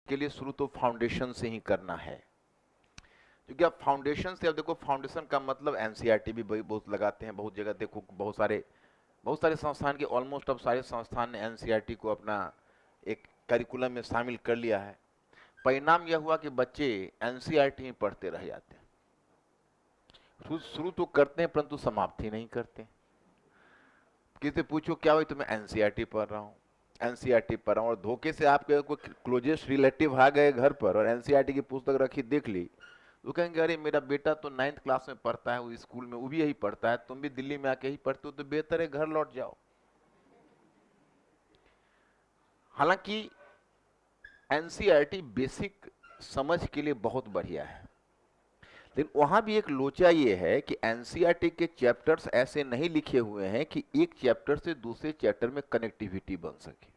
के लिए शुरू तो फाउंडेशन से ही करना है, क्योंकि आप फाउंडेशन से, अब देखो फाउंडेशन का मतलब एनसीईआरटी भी बहुत लगाते हैं, बहुत जगह देखो, बहुत सारे संस्थान के ऑलमोस्ट अब सारे संस्थान ने एनसीईआरटी को अपना एक करिकुलम में शामिल कर लिया है। परिणाम यह हुआ कि बच्चे एनसीईआरटी ही पढ़ते रह जाते हैं, शुरू तो करते हैं परंतु समाप्ति नहीं करते। किसी से पूछो क्या भाई, तो मैं एनसीईआरटी पढ़ रहा हूँ, एनसीईआरटी पढ़ रहा हूँ, और धोखे से आपके कोई क्लोजेस्ट रिलेटिव आ गए घर पर और एनसीईआरटी की पुस्तक रखी देख ली, तो कहेंगे अरे मेरा बेटा तो 9th क्लास में पढ़ता है, वो स्कूल में वो भी यही पढ़ता है, तुम भी दिल्ली में आके यही पढ़ते हो, तो बेहतर है घर लौट जाओ। हालांकि एनसीईआरटी बेसिक समझ के लिए बहुत बढ़िया है, लेकिन वहां भी एक लोचा ये है कि एनसीईआरटी के चैप्टर्स ऐसे नहीं लिखे हुए हैं कि एक चैप्टर से दूसरे चैप्टर में कनेक्टिविटी बन सके।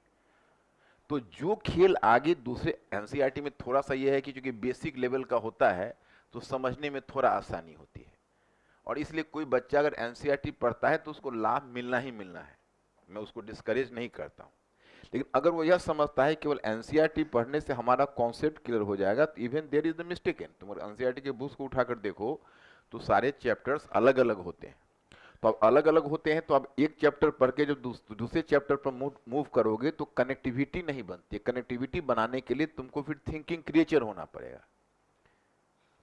तो जो खेल आगे दूसरे, एनसीईआरटी में थोड़ा सा ये है कि चूंकि बेसिक लेवल का होता है तो समझने में थोड़ा आसानी होती है, और इसलिए कोई बच्चा अगर एनसीईआरटी पढ़ता है तो उसको लाभ मिलना ही मिलना है, मैं उसको डिस्करेज नहीं करता हूं। लेकिन अगर वो यह समझता है केवल एनसीईआरटी पढ़ने से हमारा कॉन्सेप्ट क्लियर हो जाएगा, तो even there is the mistake in, तुम एनसीईआरटी के बुक्स को उठाकर देखो तो सारे चैप्टर्स अलग अलग होते हैं। तो अब अलग अलग होते हैं तो अब एक चैप्टर पढ़ के जब दूसरे चैप्टर पर मूव करोगे तो कनेक्टिविटी नहीं बनती। कनेक्टिविटी बनाने के लिए तुमको फिर थिंकिंग क्रिएचर होना पड़ेगा,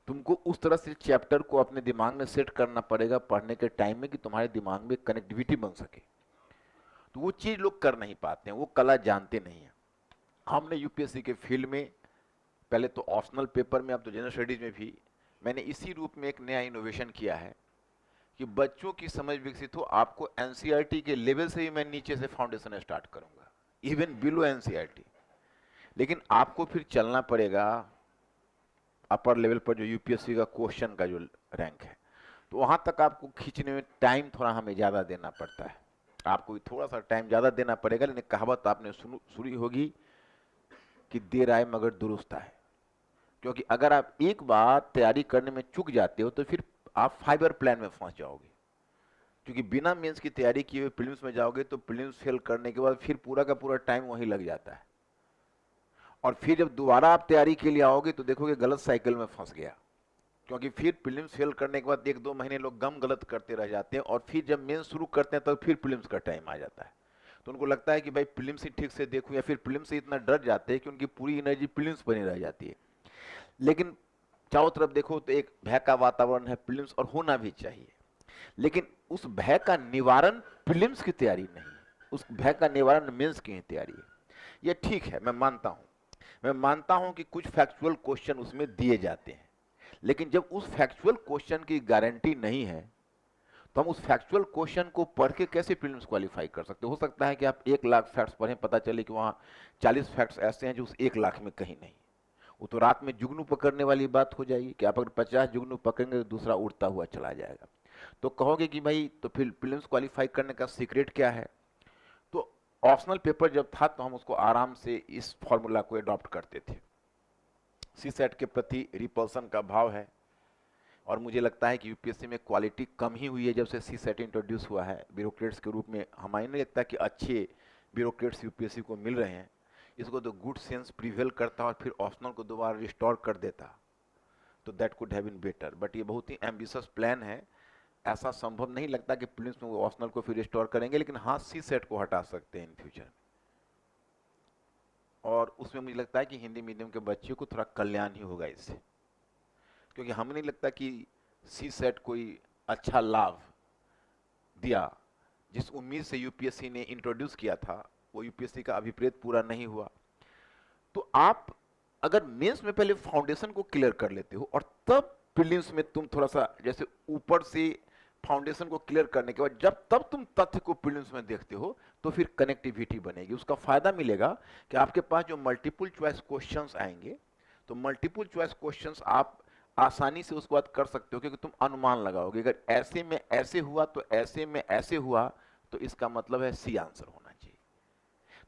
तुमको उस तरह से चैप्टर को अपने दिमाग में सेट करना पड़ेगा पढ़ने के टाइम में कि तुम्हारे दिमाग में कनेक्टिविटी बन सके। तो वो चीज लोग कर नहीं पाते हैं, वो कला जानते नहीं है। हमने यूपीएससी के फील्ड में पहले तो ऑप्शनल पेपर में, अब तो जनरल स्टडीज में भी मैंने इसी रूप में एक नया इनोवेशन किया है कि बच्चों की समझ विकसित हो। आपको एनसीईआरटी के लेवल से ही मैं नीचे से फाउंडेशन स्टार्ट करूंगा, इवन बिलो एनसीईआरटी, लेकिन आपको फिर चलना पड़ेगा अपर लेवल पर जो यूपीएससी का क्वेश्चन का जो रैंक है, तो वहां तक आपको खींचने में टाइम थोड़ा हमें ज्यादा देना पड़ता है, आपको थोड़ा सा टाइम ज्यादा देना पड़ेगा। लेकिन कहावत आपने सुनी होगी कि देर आए मगर दुरुस्त आए, क्योंकि अगर आप एक बार तैयारी करने में चूक जाते हो तो फिर आप फाइबर प्लान में फंस जाओगे, क्योंकि बिना मेंस की तैयारी किए हुए प्रीलिम्स में जाओगे तो प्रीलिम्स फेल करने के बाद फिर पूरा का पूरा टाइम वहीं लग जाता है, और फिर जब दोबारा आप तैयारी के लिए आओगे तो देखोगे गलत साइकिल में फंस गया, क्योंकि फिर प्रीलिम्स फेल करने के बाद 1-2 महीने लोग गम गलत करते रह जाते हैं, और फिर जब मेंस शुरू करते हैं तो फिर प्रीलिम्स का टाइम आ जाता है। तो उनको लगता है कि भाई प्रीलिम्स ही ठीक से देखूं, या फिर प्रीलिम्स से इतना डर जाते हैं कि उनकी पूरी एनर्जी प्रीलिम्स पर ही रह जाती है। लेकिन चारों तरफ देखो तो एक भय का वातावरण है प्रीलिम्स, और होना भी चाहिए, लेकिन उस भय का निवारण प्रीलिम्स की तैयारी नहीं है, उस भय का निवारण मेंस की ही तैयारी है। ये ठीक है, मैं मानता हूं कि कुछ फैक्चुअल क्वेश्चन उसमें दिए जाते हैं, लेकिन जब उस फैक्चुअल क्वेश्चन की गारंटी नहीं है तो हम उस फैक्चुअल क्वेश्चन को पढ़ के कैसे प्रीलिम्स क्वालिफाई कर सकते हो सकता है कि आप 1 लाख फैक्ट्स पढ़ें, पता चले कि वहां 40 फैक्ट्स ऐसे हैं जो उस 1 लाख में कहीं नहीं। वो तो रात में जुगनू पकड़ने वाली बात हो जाएगी कि आप अगर 50 जुगनू पकड़ेंगे तो दूसरा उड़ता हुआ चला जाएगा। तो कहोगे कि भाई तो फिर प्रीलिम्स क्वालिफाई करने का सीक्रेट क्या है? तो ऑप्शनल पेपर जब था तो हम उसको आराम से इस फॉर्मूला को अडॉप्ट करते थे। सी सेट के प्रति रिपल्सन का भाव है, और मुझे लगता है कि यूपीएससी में क्वालिटी कम ही हुई है जब से सी सेट इंट्रोड्यूस हुआ है ब्यूरोक्रेट्स के रूप में। हमें नहीं लगता कि अच्छे ब्यूरोक्रेट्स यूपीएससी को मिल रहे हैं। इसको तो गुड सेंस प्रिवेल करता और फिर ऑप्शनल को दोबारा रिस्टोर कर देता तो that could have been better, but ये बहुत ही एम्बिशियस प्लान है। ऐसा संभव नहीं लगता कि प्रीलिम्स में वो ऑप्शनल को फिर रिस्टोर करेंगे, लेकिन हाँ सी सेट को हटा सकते हैं इन फ्यूचर। और उसमें मुझे लगता है कि हिंदी मीडियम के बच्चों को थोड़ा कल्याण ही होगा इससे, क्योंकि हमें नहीं लगता कि सी सेट कोई अच्छा लाभ दिया। जिस उम्मीद से यूपीएससी ने इंट्रोड्यूस किया था वो यूपीएससी का अभिप्रेत पूरा नहीं हुआ। तो आप अगर मेंस में पहले फाउंडेशन को क्लियर कर लेते हो और तब प्रीलिम्स में तुम थोड़ा सा जैसे ऊपर से फाउंडेशन को क्लियर करने के बाद जब तब तुम तथ्य को प्रीलिम्स में देखते हो तो फिर कनेक्टिविटी बनेगी। उसका फायदा मिलेगा कि आपके पास जो मल्टीपल चॉइस क्वेश्चंस आएंगे तो मल्टीपल चॉइस क्वेश्चंस आप आसानी से उसके बाद कर सकते हो, क्योंकि तुम अनुमान लगाओगे अगर ऐसे में ऐसे हुआ तो ऐसे में ऐसे हुआ, तो इसका मतलब है सी आंसर होना चाहिए।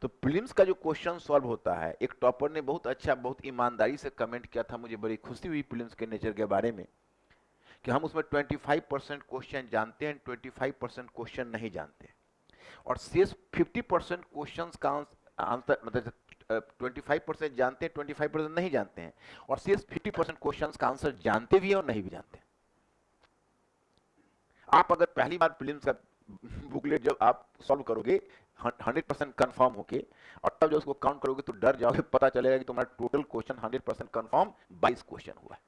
तो प्रीलिम्स का जो क्वेश्चन सॉल्व होता है, एक टॉपर ने बहुत अच्छा बहुत ईमानदारी से कमेंट किया था, मुझे बड़ी खुशी हुई प्रीलिम्स के नेचर के बारे में, कि हम उसमें 25% क्वेश्चन जानते हैं, 25% क्वेश्चन नहीं जानते, और शेष 50% क्वेश्चन का आंसर मतलब 25% जानते हैं, 25% नहीं जानते हैं, और शेष 50% क्वेश्चंस का आंसर जानते भी हैं और नहीं भी जानते हैं। आप अगर पहली बार प्रीलिम्स का बुकलेट जब आप सॉल्व करोगे 100% कंफर्म होके, और तब जब उसको काउंट करोगे तो डर जाओगे, पता चलेगा कि तुम्हारा टोटल क्वेश्चन 100% कंफर्म 22 क्वेश्चन हुआ है।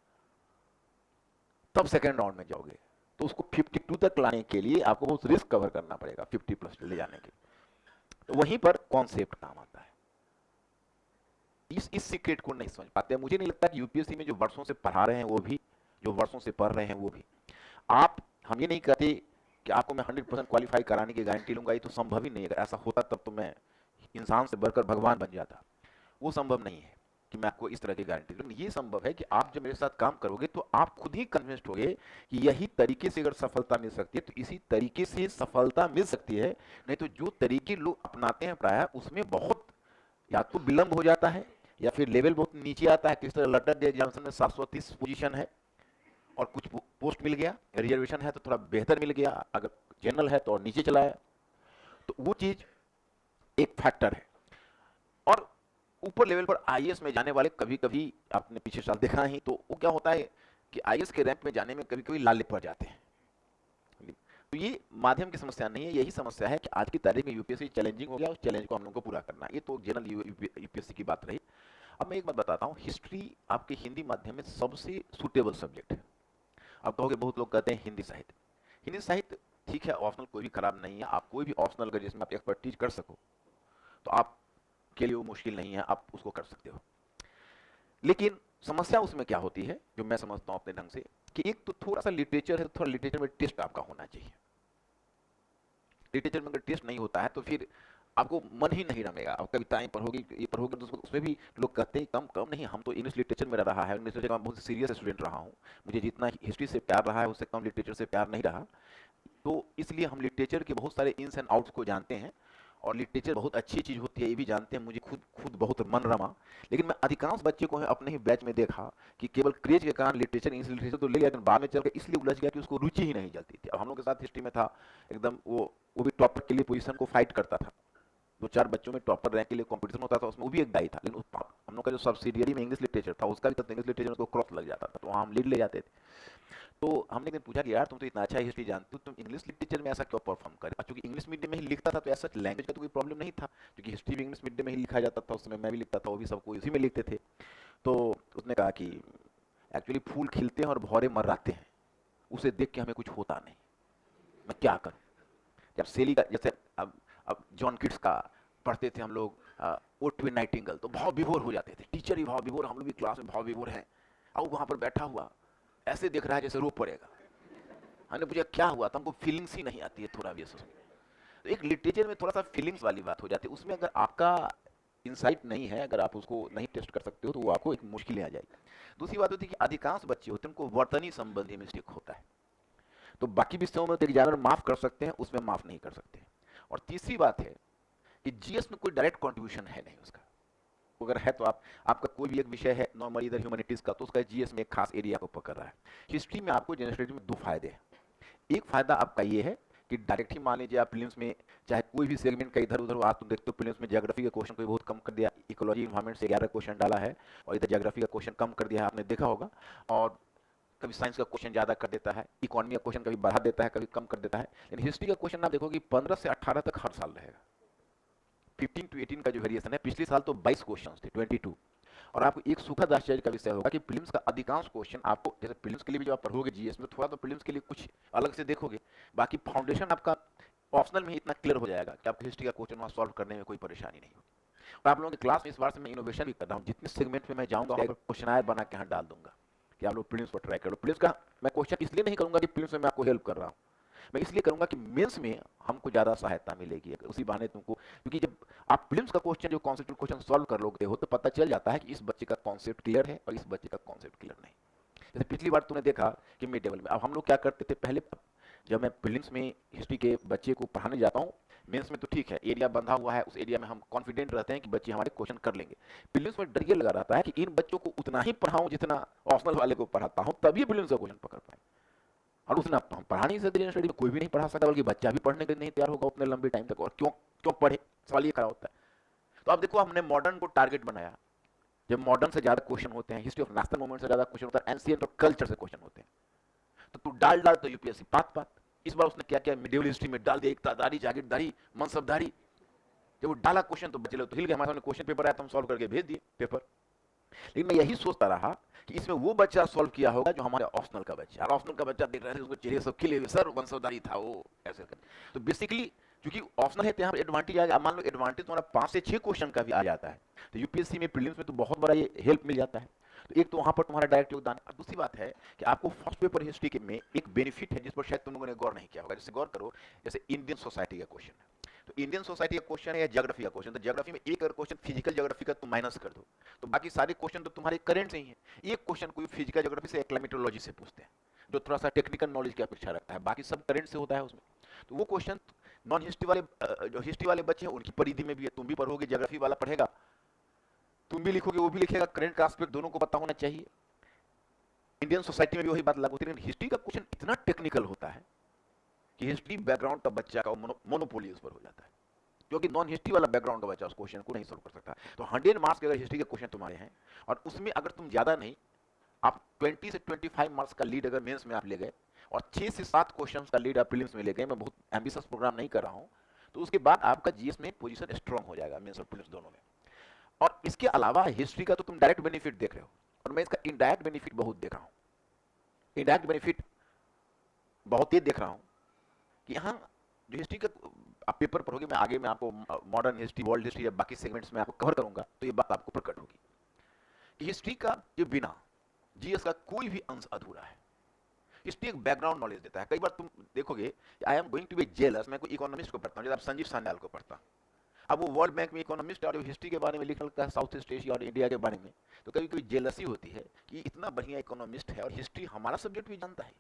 तब सेकेंड राउंड में जाओगे तो उसको 52 तक लाने के लिए आपको बहुत रिस्क कवर करना पड़ेगा, 50+ ले जाने के लिए। तो वहीं पर कॉन्सेप्ट काम आता है। इस सीक्रेट को नहीं समझ पाते। मुझे नहीं लगता कि यूपीएससी में जो वर्षों से पढ़ा रहे हैं वो भी, जो वर्षों से पढ़ रहे हैं वो भी, आप, हम ये नहीं कहते कि आपको मैं 100% क्वालिफाई कराने की गारंटी लूंगा, ये तो संभव ही नहीं है। अगर ऐसा होता तब तो मैं इंसान से बढ़कर भगवान बन जाता। वो संभव नहीं है कि मैं आपको इस तरह की गारंटी दूं। ये संभव है कि आप जब मेरे साथ काम करोगे तो आप खुद ही कन्विंस्ड होगे कि यही तरीके से अगर सफलता मिल सकती है तो इसी तरीके से सफलता मिल सकती है। नहीं तो जो तरीके लोग अपनाते हैं प्रायः उसमें बहुत या तो विलंब हो जाता है या फिर लेवल बहुत नीचे आता है। किस तरह लटर डे एग्जामिनेशन में 730 पोजीशन है और कुछ पोस्ट मिल गया, रिजर्वेशन है तो थोड़ा बेहतर मिल गया, अगर जनरल है तो और नीचे चला है, तो वो चीज एक फैक्टर है। और ऊपर लेवल पर आईएएस में जाने वाले कभी कभी, आपने पिछले साल देखा ही, तो वो क्या होता है कि आईएएस के रैंक में जाने में कभी कभी लाले पड़ जाते हैं। तो ये माध्यम की समस्या नहीं है, यही समस्या है कि आज की तारीख में यूपीएससी चैलेंजिंग हो गया, उस चैलेंज को हम लोगों को पूरा करना है। ये तो जनरल यूपीएससी की बात रही। अब मैं एक बात बताता हूँ, हिस्ट्री आपके हिंदी माध्यम में सबसे सुटेबल सब्जेक्ट है। अब कहोगे, बहुत लोग कहते हैं हिंदी साहित्य, हिंदी साहित्य ठीक है, ऑप्शनल कोई भी खराब नहीं है। आप कोई भी ऑप्शनल अगर जिसमें आप एक्सपर्टीज कर सको तो आपके लिए वो मुश्किल नहीं है, आप उसको कर सकते हो। लेकिन समस्या उसमें क्या होती है, जो मैं समझता हूं अपने ढंग से, कि एक तो थोड़ा सा लिटरेचर है, तो थोड़ा लिटरेचर में टेस्ट आपका होना चाहिए। लिटरेचर में अगर टेस्ट नहीं होता है तो फिर आपको मन ही नहीं रमेगा। आप कविताएं पढ़ोगे, ये पढ़ोगे, तो उसमें भी लोग कहते हैं कम कम नहीं, हम तो इंग्लिश लिटरेचर में रहा है, इंग्लिश लिटरेचर में बहुत सीरियस स्टूडेंट रहा हूँ, मुझे जितना हिस्ट्री से प्यार रहा है उससे कम लिटरेचर से प्यार नहीं रहा। तो इसलिए हम लिटरेचर के बहुत सारे इन्स एंड आउट्स को जानते हैं, और लिटरेचर बहुत अच्छी चीज होती है ये भी जानते हैं। मुझे खुद खुद बहुत मन रमा। लेकिन मैं अधिकांश बच्चे को अपने ही बैच में देखा कि केवल क्रेज के कारण लिटरेचर, इंग्लिश लिटरेचर तो ले लिया, लेकिन बाद में चलकर इसलिए उलझ गया कि उसको रुचि ही नहीं जलती थी। अब हम लोग के साथ हिस्ट्री में था एकदम, वो भी टॉपर के लिए पोजीशन को फाइट करता था, 2-4 बच्चों में टॉपर रैंक के लिए कंपटीशन होता था, उसमें वो भी एक दाई था। लेकिन हम लोग का जो सब्सिडियरी में इंग्लिश लिटरेचर था उसका भी तब इंग्लिश लिटरेचर को क्रॉस लग जाता था, तो वहाँ हम लीड ले जाते थे। तो हमने एक पूछा कि यार तुम तो इतना अच्छा हिस्ट्री जानते हो, तुम इंग्लिश लिटरेचर में ऐसा क्यों परफॉर्म करे? क्योंकि इंग्लिश मीडियम में ही लिखता था तो ऐसा लैंग्वेज का तो कोई प्रॉब्लम नहीं था, क्योंकि हिस्ट्री भी इंग्लिश मीडियम में ही लिखा जाता था, उस समय मैं भी लिखता था, वो भी सबको इसी में लिखते थे। तो उसने कहा कि एक्चुअली फूल खिलते हैं और भौरे मर्राते हैं, उसे देख के हमें कुछ होता नहीं, मैं क्या करूं? जब सेली का, जैसे अब जॉन किट्स का पढ़ते थे हम लोग, ओटवे नाइटिंगेल, तो भाव विभोर हो जाते थे, टीचर ही भाव विभोर, हम लोग भी क्लास में भाव विभोर हैं, और वहां पर बैठा हुआ ऐसे देख रहा है जैसे रो पड़ेगा। हमने पूछा क्या हुआ, तो हमको फीलिंग्स ही नहीं आती है थोड़ा भी उसमें। तो एक लिटरेचर में थोड़ा सा फीलिंग्स वाली बात हो जाती है, उसमें अगर आपका इंसाइट नहीं है, अगर आप उसको नहीं टेस्ट कर सकते हो तो वो आपको एक मुश्किल आ जाएगी। दूसरी बात होती है कि अधिकांश बच्चे होते हैं उनको वर्तनी संबंधी मिस्टेक होता है, तो बाकी विषयों में तो एग्जामिनर माफ कर सकते हैं, उसमें माफ नहीं कर सकते। और तीसरी बात है कि जीएस में कोई डायरेक्ट कंट्रीब्यूशन है नहीं उसका। अगर है तो आपका कोई भी एक विषय है नॉर्मली इधर ह्यूमैनिटीज का, तो उसका जीएस में एक खास एरिया को पकड़ रहा है। हिस्ट्री में आपको जनरल स्टडीज में 2 फायदे हैं। एक फायदा आपका ये है कि डायरेक्ट ही मान लीजिए आप प्रीलिम्स में चाहे कोई भी सेगमेंट का इधर उधर आप तो देखते हो, प्रीलिम्स में ज्योग्राफी का क्वेश्चन कोई बहुत कम कर दिया, इकोलॉजी इन्वायरमेंट से 11 क्वेश्चन डाला है और इधर ज्योग्राफी का क्वेश्चन कम कर दिया है, आपने देखा होगा। और कभी साइंस का क्वेश्चन ज्यादा कर देता है, इकोनॉमी का क्वेश्चन कभी बढ़ा देता है, कभी कम कर देता है। लेकिन हिस्ट्री का क्वेश्चन आप देखोगे 15 से 18 तक हर साल रहेगा, 15 to 18 का जो वेरिएशन है। पिछले साल तो 22 क्वेश्चन थे, 22। और आपको एक सुखद आश्चर्य का विषय होगा कि प्रीलिम्स का अधिकांश क्वेश्चन आपको, जैसे प्रीलिम्स के लिए भी जब आप पढ़ोगे जीएस में, थोड़ा तो प्रीलिम्स के लिए कुछ अलग से देखोगे, बाकी फाउंडेशन आपका ऑप्शनल में ही इतना क्लियर हो जाएगा कि आपको हिस्ट्री का क्वेश्चन वहाँ सॉल्व करने में कोई परेशानी नहीं होगी। और आप लोगों की क्लास में इस बार से मैं इनोवेशन भी कर रहा हूँ, जितने सेगमेंट में मैं जाऊँगा क्वेश्चन बना के यहाँ डाल दूंगा कि आप लोग प्रीलिम्स पर ट्राई करो। प्रीलिम्स का मैं क्वेश्चन इसलिए नहीं करूँगा कि प्रीलिम्स में मैं आपको हेल्प कर रहा हूँ, मैं इसलिए करूंगा कि मेंस में हमको ज्यादा सहायता मिलेगी उसी बहाने तुमको, क्योंकि जब आप प्रीलिम्स का क्वेश्चन जो कॉन्सेप्ट क्वेश्चन सॉल्व कर लोगे हो तो पता चल जाता है कि इस बच्चे का कॉन्सेप्ट क्लियर है और इस बच्चे का कॉन्सेप्ट क्लियर नहीं। जैसे पिछली बार तुमने देखा कि मिड लेवल में, अब हम लोग क्या करते थे पहले, जब मैं प्रीलिम्स में हिस्ट्री के बच्चे को पढ़ाने जाता हूँ, मेंस में तो ठीक है एरिया बंधा हुआ है, उस एरिया में हम कॉन्फिडेंट रहते हैं कि बच्चे हमारे क्वेश्चन कर लेंगे। प्रीलिम्स में डर ये लगा रहता है कि इन बच्चों को उतना ही पढ़ाऊं जितना ऑप्शनल वाले को पढ़ाता हूं, तभी प्रीलिम्स का क्वेश्चन पकड़ पाए। और उसने हम पढ़ा नहीं सकते, जनरल स्टडी में कोई भी नहीं पढ़ा सकता, बल्कि बच्चा भी पढ़ने के लिए नहीं तैयार होगा उतने लंबे टाइम तक, और क्यों क्यों पढ़े, सवाल ये खड़ा होता है। तो अब देखो हमने मॉडर्न को टारगेट बनाया, जब मॉडर्न से ज्यादा क्वेश्चन होते हैं, हिस्ट्री ऑफ नेशनल मूवमेंट से ज्यादा क्वेश्चन होता है, एंशिएंट और कल्चर से क्वेश्चन होते हैं, तो तू डाल डाल तो यूपीएससी पात पात। इस बार उसने क्या किया, मिडिवल हिस्ट्री में डाल दिया इकतादारी, जागीरदारी, मनसबदारी। जब वो डाला क्वेश्चन तो बच्चे लोग तो हिल गए, हमारे सामने क्वेश्चन पेपर आया तो हम सॉल्व करके भेज दिए पेपर। लेकिन मैं यही सोचता रहा कि इसमें वो बच्चा सॉल्व किया होगा जो हमारे ऑप्शनल का बच्चा, और ऑप्शनल का बच्चा देख रहे थे उसको चेहरे सब खिले हुए, सर वंशवदारी था वो ऐसे कर। तो बेसिकली क्योंकि ऑप्शनल है तो यहाँ पर एडवांटेज आएगा। मान लो एडवांटेज तुम्हारा 5 से 6 क्वेश्चन का भी आ जाता है तो यूपीएससी में प्रीलिम्स में तो बहुत बड़ा ये हेल्प मिल जाता है। तो एक तो वहां पर तुम्हारा डायरेक्ट योगदान है। दूसरी बात है कि आपको फर्स्ट पेपर हिस्ट्री के में एक बेनिफिट है जिस पर शायद तुम लोगों ने गौर नहीं किया होगा। जैसे गौर करो, जैसे इंडियन सोसाइटी का क्वेश्चन है, तो इंडियन सोसाइटी का क्वेश्चन है या ज्योग्राफी का क्वेश्चन, तो ज्योग्राफी में एक अगर क्वेश्चन फिजिकल ज्योग्राफी का तुम माइनस कर दो तो बाकी सारे क्वेश्चन तो तुम्हारे करंट से ही है। एक क्वेश्चन कोई फिजिकल ज्योग्राफी से, क्लाइमेटोलॉजी से पूछते हैं जो थोड़ा सा टेक्निकल नॉलेज की अपेक्षा रखता है, बाकी सब करंट से होता है उसमें। तो वो क्वेश्चन नॉन हिस्ट्री वाले जो हिस्ट्री वाले बच्चे हैं उनकी परिधि में भी है, तुम भी पढ़ोगे, ज्योग्राफी वाला पढ़ेगा, तुम भी लिखोगे वो भी लिखेगा, करंट का एस्पेक्ट दोनों को पता होना चाहिए। इंडियन सोसाइटी में भी वही बात लागू होती है। हिस्ट्री का क्वेश्चन इतना टेक्निकल होता है कि हिस्ट्री बैकग्राउंड का बच्चा का मोनोपोली उस पर हो जाता है, क्योंकि नॉन हिस्ट्री वाला बैकग्राउंड का बच्चा उस क्वेश्चन को नहीं सॉल्व कर सकता। तो 100 मार्क्स के अगर हिस्ट्री के क्वेश्चन तुम्हारे हैं और उसमें अगर तुम ज्यादा नहीं, आप 20 से 25 मार्क्स का लीड अगर मेंस में आप ले गए और 6 से 7 क्वेश्चंस का लीड आप प्रीलिम्स में ले गए, मैं बहुत एम्बिशियस प्रोग्राम नहीं कर रहा हूं, तो उसके बाद आपका जीएस में पोजीशन स्ट्रांग हो जाएगा मेंस और प्रीलिम्स दोनों में। और इसके अलावा हिस्ट्री का तो तुम डायरेक्ट बेनिफिट देख रहे हो और मैं इसका इनडायरेक्ट बेनिफिट बहुत देख रहा हूं। इनडायरेक्ट बेनिफिट बहुत ही देख रहा हूं कि यहाँ जो हिस्ट्री का आप पेपर पढ़ोगे, मैं आगे मैं आपको मॉडर्न हिस्ट्री, वर्ल्ड हिस्ट्री या बाकी सेगमेंट्स में आपको कवर करूंगा तो ये बात आपको प्रकट होगी कि हिस्ट्री का ये बिना जीएस का कोई भी अंश अधूरा है। हिस्ट्री एक बैकग्राउंड नॉलेज देता है। कई बार तुम देखोगे I am going to be jealous, मैं कोई इकोनॉमिस्ट को पढ़ता हूँ, जैसे आप संजीव सान्याल को पढ़ता, अब वो वर्ल्ड बैंक में इकोनॉमिस्ट और हिस्ट्री के बारे में लिखा लगता है, साउथ ईस्ट एशिया और इंडिया के बारे में, तो कभी कभी जेलसी होती है कि इतना बढ़िया इकोनॉमिस्ट है और हिस्ट्री हमारा सब्जेक्ट भी जानता है।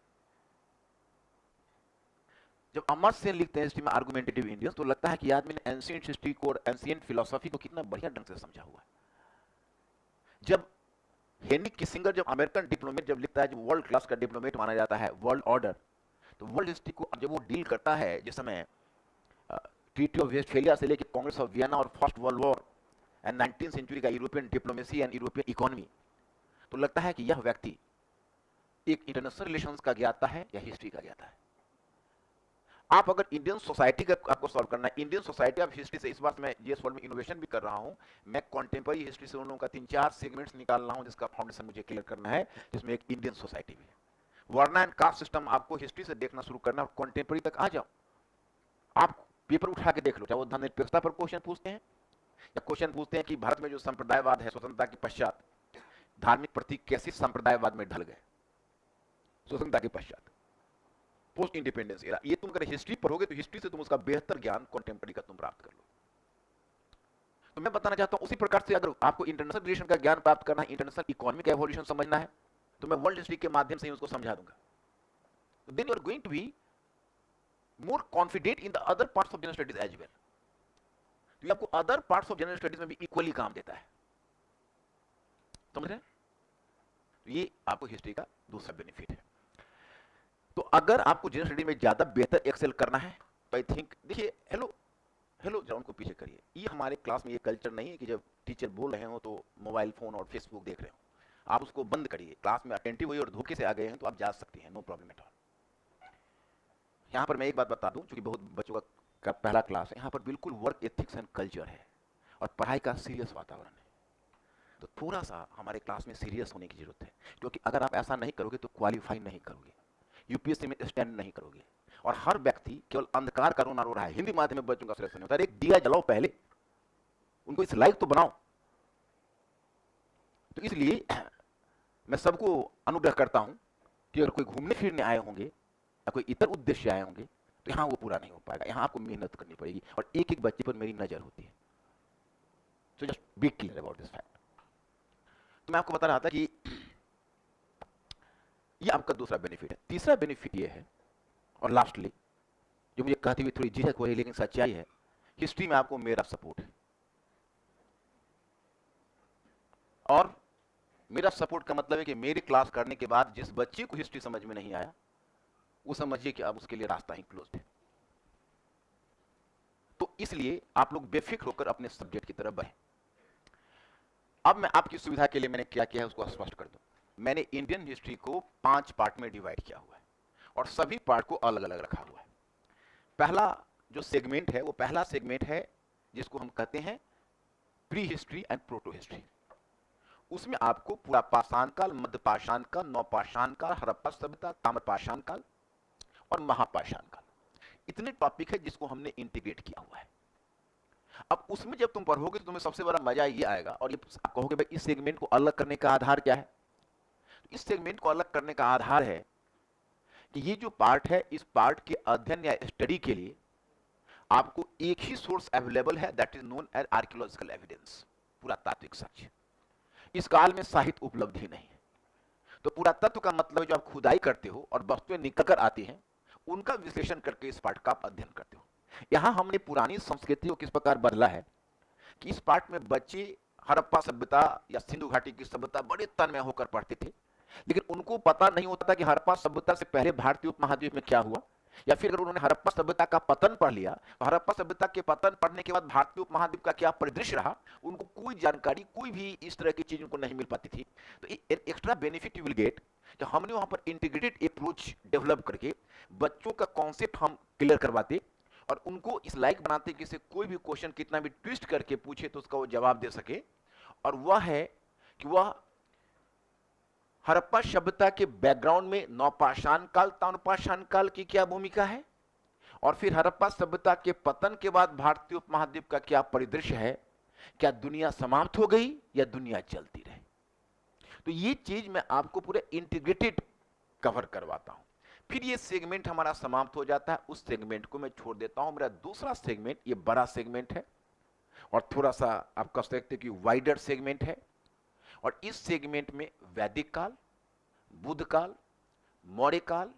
जब अमर्त्य सेन लिखते हैं हिस्ट्री में आर्गुमेंटेटिव इंडियंस, तो लगता है कि आदमी ने एंशिएंट हिस्ट्री को और एंशिएंट फिलोसॉफी को कितना बढ़िया ढंग से समझा हुआ है। जब हेनरी किसिंगर, जब अमेरिकन डिप्लोमेट जब लिखता है, जो वर्ल्ड क्लास का डिप्लोमेट माना जाता है, वर्ल्ड ऑर्डर, तो वर्ल्ड हिस्ट्री को जब वो डील करता है, जिस समय ट्रीटी ऑफ वेस्टफेलिया से लेकर कांग्रेस ऑफ वियना और first world war and 19th century का European diplomacy and European economy, तो लगता है कि यह व्यक्ति एक इंटरनेशनल रिलेशंस का ज्ञाता है या हिस्ट्री का ज्ञाता है। आप अगर इंडियन सोसाइटी का आपको सॉल्व करना है, इंडियन सोसाइटी ऑफ हिस्ट्री से, इस बात में जीएस वर्ल्ड में इनोवेशन भी कर रहा हूं, मैं कॉन्टेम्पररी हिस्ट्री से उन लोगों का 3-4 सेगमेंट्स निकाल रहा हूं जिसका फाउंडेशन मुझे क्लियर करना है, जिसमें एक इंडियन सोसाइटी भी है। वर्ना एंड कास्ट सिस्टम आपको हिस्ट्री से देखना शुरू करना और कॉन्टेम्पररी तक आ जाओ। आप पेपर उठा के देख लो, चाहे वो धर्मनिरपेक्षता पर क्वेश्चन पूछते हैं या क्वेश्चन पूछते हैं कि भारत में जो संप्रदायवाद है स्वतंत्रता के पश्चात, धार्मिक प्रतीक कैसे संप्रदायवाद में ढल गए स्वतंत्रता के पश्चात, पोस्ट इंडिपेंडेंस एरा। ये तुम अगर हिस्ट्री पढ़ोगे तो हिस्ट्री से तुम उसका बेहतर ज्ञान कॉन्टेम्पररी का तुम प्राप्त कर लो। तो मैं बताना चाहता हूं उसी प्रकार से अगर आपको इंटरनेशनल रिलेशन का ज्ञान प्राप्त करना है, इंटरनेशनल इकोनॉमी का एवोल्यूशन समझना है, तो मैं वर्ल्ड हिस्ट्री के माध्यम से ही उसको समझा दूंगा। Then you are going to be more confident in the other parts of general studies as well. तो ये आपको other parts of general studies में भी इक्वली काम देता है, समझ रहे हैं? ये आपको हिस्ट्री का दूसरा बेनिफिट है। तो अगर आपको जनरल स्टडी में ज्यादा बेहतर एक्सेल करना है तो आई थिंक, देखिए, हेलो जरा उनको पीछे करिए। ये हमारे क्लास में ये कल्चर नहीं है कि जब टीचर बोल रहे हो तो मोबाइल फोन और फेसबुक देख रहे हो, आप उसको बंद करिए। क्लास में अटेंटिव हुई और धोखे से आ गए हैं तो आप जा सकते हैं, नो प्रॉब्लम एट ऑल। यहाँ पर मैं एक बात बता दूं, क्योंकि बहुत बच्चों का पहला क्लास है, यहाँ पर बिल्कुल वर्क एथिक्स एंड कल्चर है और पढ़ाई का सीरियस वातावरण है। तो थोड़ा सा हमारे क्लास में सीरियस होने की जरूरत है, क्योंकि अगर आप ऐसा नहीं करोगे तो क्वालिफाई नहीं करोगे, यूपीएससी में स्टैंड नहीं करोगे। और हर व्यक्ति केवल अंधकार का रोना रो रहा है। हिंदी माध्यम में बच्चों का सिलेक्शन होता है, एक दिया जलाओ पहले, उनको इस लायक तो बनाओ। तो इसलिए मैं सबको अनुग्रह करता हूं कि अगर कोई घूमने फिरने आए होंगे या कोई इतर उद्देश्य आए होंगे तो यहां वो पूरा नहीं हो पाएगा। यहां आपको मेहनत करनी पड़ेगी और एक एक बच्चे पर मेरी नजर होती है। So just be clear about this fact. तो मैं आपको बता रहा था कि ये आपका दूसरा बेनिफिट है। तीसरा बेनिफिट ये है, और लास्टली जो मुझे कहते हुए थोड़ी झिझक हो रही लेकिन सच्चाई है, हिस्ट्री में आपको मेरा सपोर्ट है। और मेरा सपोर्ट का मतलब है कि मेरी क्लास करने के बाद जिस बच्चे को हिस्ट्री समझ में नहीं आया, वो समझिए कि अब उसके लिए रास्ता ही क्लोज है। तो इसलिए आप लोग बेफिक्र होकर अपने सब्जेक्ट की तरफ बढ़ें। अब मैं आपकी सुविधा के लिए मैंने क्या किया है उसको स्पष्ट कर दूं। मैंने इंडियन हिस्ट्री को 5 पार्ट में डिवाइड किया हुआ है और सभी पार्ट को अलग अलग रखा हुआ है। पहला जो सेगमेंट है वो पहला सेगमेंट है जिसको हम कहते हैं pre history and proto history. उसमें आपको पूरा पाषाण काल, मध्य पाषाण काल, नवपाषाण काल, हड़प्पा सभ्यता, ताम्रपाषाण काल और महापाषाण काल, इतने टॉपिक है जिसको हमने इंटीग्रेट किया हुआ है। अब उसमें जब तुम पढ़ोगे तो तुम्हें सबसे बड़ा मजा ये आएगा और ये आप कहोगे भाई इस सेगमेंट को अलग करने का आधार क्या है। इस सेगमेंट को अलग करने का आधार है कि ये जो पार्ट है इस पार्ट के अध्ययन या स्टडी के लिए आपको एक ही सोर्स अवेलेबल है, that is known as archaeological evidence, पुरातात्विक साक्ष्य। इस काल में साहित्य उपलब्ध ही नहीं है। तो पुरातत्व का मतलब है जो आप खुदाई करते हो और वस्तुएं निकल कर आती हैं उनका विश्लेषण करके इस पार्ट का आप अध्ययन करते हो। यहां हमने पुरानी संस्कृति को किस प्रकार बदला है कि इस पार्ट में बच्चे हड़प्पा सभ्यता या सिंधु घाटी की सभ्यता बड़े तन्मय होकर पढ़ते थे, लेकिन उनको पता नहीं होता था कि हड़प्पा सभ्यता से पहले भारतीय उपमहाद्वीप में क्या हुआ, या फिर अगर उन्होंने हड़प्पा सभ्यता का पतन पढ़ लिया तो हड़प्पा सभ्यता के पतन पढ़ने के बाद भारतीय उपमहाद्वीप का क्या परिदृश्य रहा, उनको कोई जानकारी, कोई भी इस तरह की चीज उनको नहीं मिल पाती थी। तो extra benefit you will get कि हमने वहां पर इंटीग्रेटेड अप्रोच डेवलप करके बच्चों का कॉन्सेप्ट हम क्लियर करवाते और उनको इस लायक बनाते कि से कोई भी क्वेश्चन कितना भी ट्विस्ट करके पूछे तो उसका वो जवाब दे सके। और वह है कि वह हड़प्पा सभ्यता के बैकग्राउंड में नवपाषाण काल, ताम्रपाषाण काल की क्या भूमिका है और फिर हड़प्पा सभ्यता के पतन के बाद भारतीय उपमहाद्वीप का क्या परिदृश्य है, क्या दुनिया समाप्त हो गई या दुनिया चलती रही। तो ये चीज मैं आपको पूरे इंटीग्रेटेड कवर करवाता हूं। फिर ये सेगमेंट हमारा समाप्त हो जाता है, उस सेगमेंट को मैं छोड़ देता हूं। मेरा दूसरा सेगमेंट ये बड़ा सेगमेंट है और थोड़ा सा आप कह सकते हैं कि वाइडर सेगमेंट है और इस सेगमेंट में वैदिक काल, बुद्ध काल, मौर्य काल,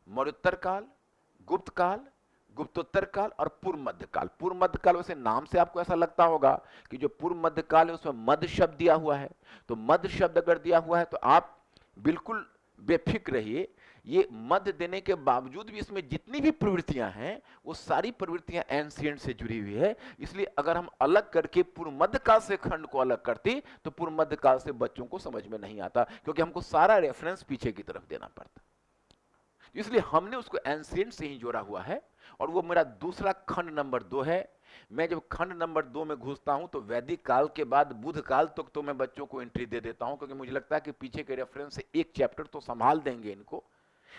मौर्योत्तर काल, गुप्त काल, गुप्तोत्तर काल और पूर्व मध्य काल। पूर्व मध्य काल वैसे नाम से आपको ऐसा लगता होगा कि जो पूर्व मध्य काल है उसमें मध्य शब्द दिया हुआ है, तो मध्य शब्द अगर दिया हुआ है तो आप बिल्कुल बेफिक्र रहिए। ये मध्य देने के बावजूद भी इसमें जितनी भी प्रवृत्तियां हैं वो सारी प्रवृत्तियां एंशिएंट से जुड़ी हुई है। इसलिए अगर हम अलग करके पूर्व मध्य काल से खंड को अलग करते तो पूर्व मध्य काल से बच्चों को समझ में नहीं आता, क्योंकि हमको सारा रेफरेंस पीछे की तरफ देना पड़ता। इसलिए हमने उसको एंशिएंट से ही जोड़ा हुआ है और वो मेरा दूसरा खंड नंबर 2 है। मैं जब खंड नंबर 2 में घुसता हूं तो वैदिक काल के बाद बुद्ध काल तक तो मैं बच्चों को एंट्री दे देता हूं, क्योंकि मुझे लगता है कि पीछे के रेफरेंस से एक चैप्टर तो संभाल देंगे इनको,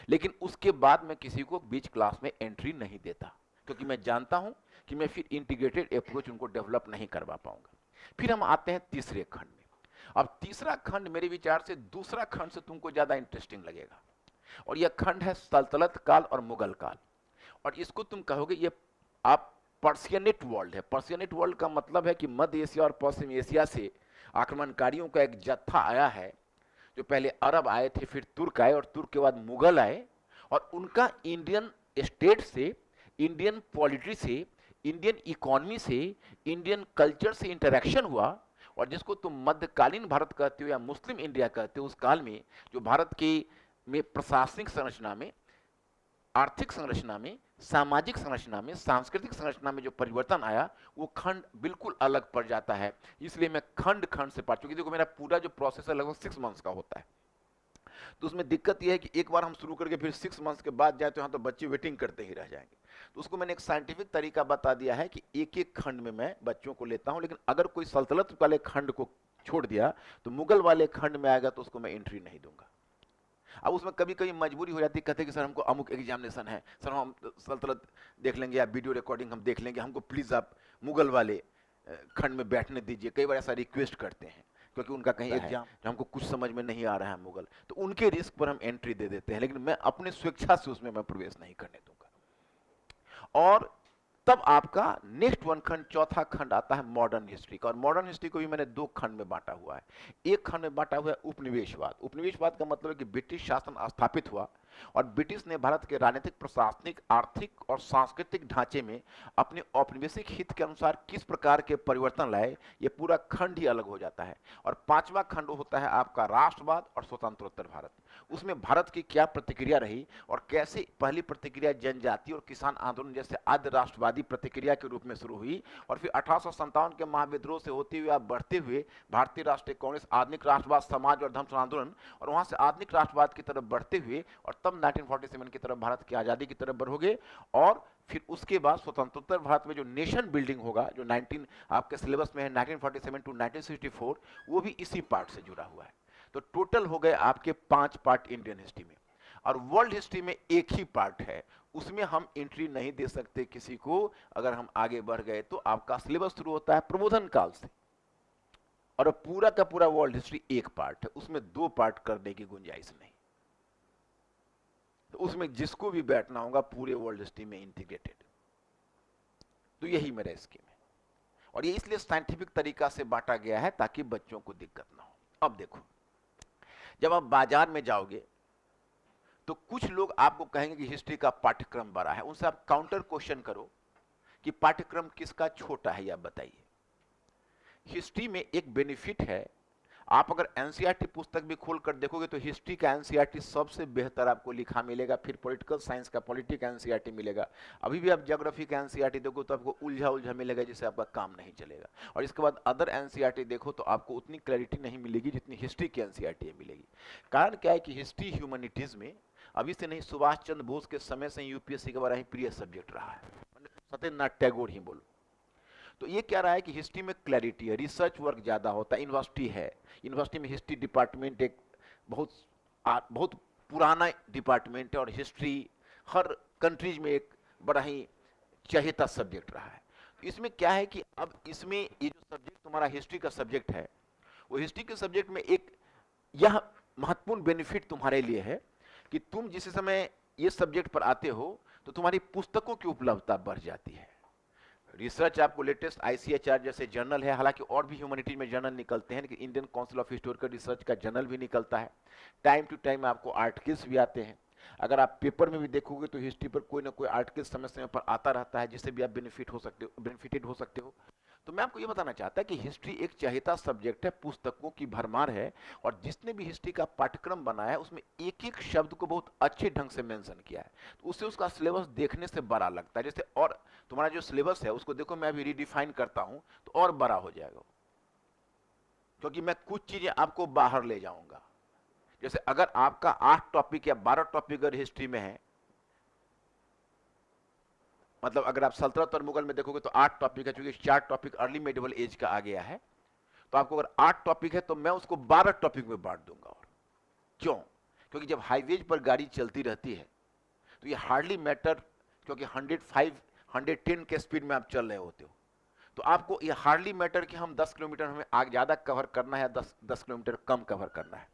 लेकिन उसके बाद मैं किसी को बीच क्लास में एंट्री नहीं देता, क्योंकि मैं जानता हूं कि मैं फिर इंटीग्रेटेड अप्रोच उनको डेवलप नहीं करवा पाऊंगा। फिर हम आते हैं तीसरे खंड में। अब तीसरा खंड मेरे विचार से दूसरा खंड से तुमको ज्यादा इंटरेस्टिंग लगेगा और यह खंड है सल्तनत काल और मुगल काल। और इसको तुम कहोगे ये आप पर्शियनेट वर्ल्ड है। पर्शियनेट वर्ल्ड का मतलब है कि मध्य एशिया और पश्चिम एशिया से आक्रमणकारियों का एक जत्था आया है, जो पहले अरब आए थे, फिर तुर्क आए और तुर्क के बाद मुगल आए, और उनका इंडियन स्टेट से, इंडियन पॉलिटी से, इंडियन इकोनॉमी से, इंडियन कल्चर से इंटरेक्शन हुआ। और जिसको तुम मध्यकालीन भारत कहते हो या मुस्लिम इंडिया कहते हो, उस काल में जो भारत की में प्रशासनिक संरचना में, आर्थिक संरचना में, सामाजिक संरचना में, सांस्कृतिक संरचना में जो परिवर्तन आया वो खंड बिल्कुल अलग पड़ जाता है। इसलिए मैं खंड खंड से पढ़, क्योंकि देखो मेरा पूरा जो प्रोसेस है लगभग 6 मंथ्स का होता है, तो उसमें दिक्कत यह है कि एक बार हम शुरू करके फिर 6 मंथ्स के बाद जाए तो यहाँ तो बच्चे वेटिंग करते ही रह जाएंगे। तो उसको मैंने एक साइंटिफिक तरीका बता दिया है कि एक एक खंड में मैं बच्चों को लेता हूँ, लेकिन अगर कोई सल्तनत वाले खंड को छोड़ दिया तो मुगल वाले खंड में आएगा तो उसको मैं एंट्री नहीं दूंगा। अब उसमें कभी कभी मजबूरी हो जाती है, कहते हैं कि सर हमको अमुक एग्जामिनेशन है, सर हम सल्तनत देख लेंगे या वीडियो रिकॉर्डिंग हम देख लेंगे, हमको प्लीज आप मुगल वाले खंड में बैठने दीजिए। कई बार ऐसा रिक्वेस्ट करते हैं क्योंकि उनका कहीं एग्जाम हमको कुछ समझ में नहीं आ रहा है मुगल, तो उनके रिस्क पर हम एंट्री दे देते हैं, लेकिन मैं अपने स्वेच्छा से उसमें मैं प्रवेश नहीं करने दूंगा। और तब आपका नेक्स्ट वन खंड, चौथा खंड आता है मॉडर्न हिस्ट्री का। और मॉडर्न हिस्ट्री को भी मैंने 2 खंड में बांटा हुआ है। एक खंड में बांटा हुआ है उपनिवेशवाद। उपनिवेशवाद का मतलब है कि ब्रिटिश शासन स्थापित हुआ और ब्रिटिश ने भारत के राजनीतिक, प्रशासनिक, आर्थिक और सांस्कृतिक ढांचे में अपने औपनिवेशिक हित के अनुसार किस प्रकार के परिवर्तन लाए, ये पूरा खंड ही अलग हो जाता है। और पांचवा खंड होता है आपका राष्ट्रवाद और स्वतंत्रोत्तर भारत। उसमें भारत की क्या प्रतिक्रिया रही और कैसे पहली प्रतिक्रिया जनजाति और किसान आंदोलन जैसे आद्य राष्ट्रवादी प्रतिक्रिया के रूप में शुरू हुई, और फिर 1857 के महाविद्रोह से होते हुए आप बढ़ते हुए भारतीय राष्ट्रीय कांग्रेस, आधुनिक राष्ट्रवाद, समाज और धर्म आंदोलन, और वहां से आधुनिक राष्ट्रवाद की तरफ बढ़ते हुए और तब 1947 की तरफ भारत की आजादी की तरफ बढ़ोगे। और फिर उसके बाद स्वतंत्रोत्तर भारत में जो नेशन बिल्डिंग होगा, जो 19 आपके सिलेबस में है 1947 टू 1964, वो भी इसी पार्ट से जुड़ा हुआ है। तो टोटल हो गए आपके 5 पार्ट इंडियन हिस्ट्री में। और वर्ल्ड हिस्ट्री में एक ही पार्ट है, उसमें हम एंट्री नहीं दे सकते किसी को। अगर हम आगे बढ़ गए तो आपका सिलेबस शुरू होता है प्रबोधन काल से, और पूरा का पूरा वर्ल्ड हिस्ट्री एक पार्ट है, उसमें 2 पार्ट करने की गुंजाइश नहीं। तो उसमें जिसको भी बैठना होगा पूरे वर्ल्ड हिस्ट्री में इंटीग्रेटेड। तो यही मेरा स्कीम है, और ये इसलिए साइंटिफिक तरीका से बांटा गया है ताकि बच्चों को दिक्कत ना हो। अब देखो, जब आप बाजार में जाओगे तो कुछ लोग आपको कहेंगे कि हिस्ट्री का पाठ्यक्रम बड़ा है, उनसे आप काउंटर क्वेश्चन करो कि पाठ्यक्रम किसका छोटा है, या बताइए। हिस्ट्री में एक बेनिफिट है, आप अगर एनसीईआरटी पुस्तक भी खोल कर देखोगे तो हिस्ट्री का एनसीईआरटी सबसे बेहतर आपको लिखा मिलेगा, फिर पॉलिटिकल साइंस का पॉलिटिक एनसीईआरटी मिलेगा। अभी भी आप ज्योग्राफी का एनसीईआरटी देखो तो आपको उलझा उलझा मिलेगा, जिससे आपका काम नहीं चलेगा। और इसके बाद अदर एनसीईआरटी देखो तो आपको उतनी क्लैरिटी नहीं मिलेगी जितनी हिस्ट्री की एनसीईआरटी मिलेगी। कारण क्या है कि हिस्ट्री ह्यूमैनिटीज में अभी से नहीं, सुभाष चंद्र बोस के समय से यूपीएससी का बड़ा ही प्रिय सब्जेक्ट रहा है, सत्येंद्रनाथ टैगोर ही बोलो। तो ये क्या रहा है कि हिस्ट्री में क्लैरिटी है, रिसर्च वर्क ज्यादा होता है। यूनिवर्सिटी है, यूनिवर्सिटी में हिस्ट्री डिपार्टमेंट एक बहुत पुराना डिपार्टमेंट है, और हिस्ट्री हर कंट्रीज में एक बड़ा ही चहेता सब्जेक्ट रहा है। इसमें क्या है कि अब इसमें ये जो सब्जेक्ट तुम्हारा हिस्ट्री का सब्जेक्ट है, वो हिस्ट्री के सब्जेक्ट में एक यह महत्वपूर्ण बेनिफिट तुम्हारे लिए है कि तुम जिस समय ये सब्जेक्ट पर आते हो तो तुम्हारी पुस्तकों की उपलब्धता बढ़ जाती है। रिसर्च आपको लेटेस्ट आईसीएचआर जैसे जर्नल है, हालांकि और भी ह्यूमैनिटीज में जर्नल निकलते हैं, लेकिन Indian council of historical research का जर्नल भी निकलता है। टाइम टू टाइम आपको आर्टिकल्स भी आते हैं। अगर आप पेपर में भी देखोगे तो हिस्ट्री पर कोई ना कोई आर्टिकल समय समय पर आता रहता है, जिससे भी आप बेनिफिटेड हो सकते हो। तो मैं आपको ये बताना चाहता कि हिस्ट्री एक चहेता सब्जेक्ट है, पुस्तकों की भरमार है, और जिसने भी हिस्ट्री का पाठ्यक्रम बनाया है उसमें एक एक शब्द को बहुत अच्छे ढंग से मेंशन किया है, तो उससे उसका सिलेबस देखने से बड़ा लगता है। जैसे और तुम्हारा जो सिलेबस है उसको देखो, मैं अभी रिडिफाइन करता हूं तो और बड़ा हो जाएगा, क्योंकि मैं कुछ चीजें आपको बाहर ले जाऊंगा। जैसे अगर आपका 8 टॉपिक या 12 टॉपिक अगर हिस्ट्री में है, मतलब अगर आप सल्तनत और मुगल में देखोगे तो 8 टॉपिक है, क्योंकि 4 टॉपिक अर्ली मेडिवल एज का आ गया है, तो आपको अगर 8 टॉपिक है तो मैं उसको 12 टॉपिक में बांट दूंगा। और क्यों? क्योंकि जब हाईवेज पर गाड़ी चलती रहती है तो ये हार्डली मैटर, क्योंकि 105 110 के स्पीड में आप चल रहे होते हो, तो आपको ये हार्डली मैटर कि हम 10 किलोमीटर हमें आगे ज्यादा कवर करना है, 10 किलोमीटर कम कवर करना है।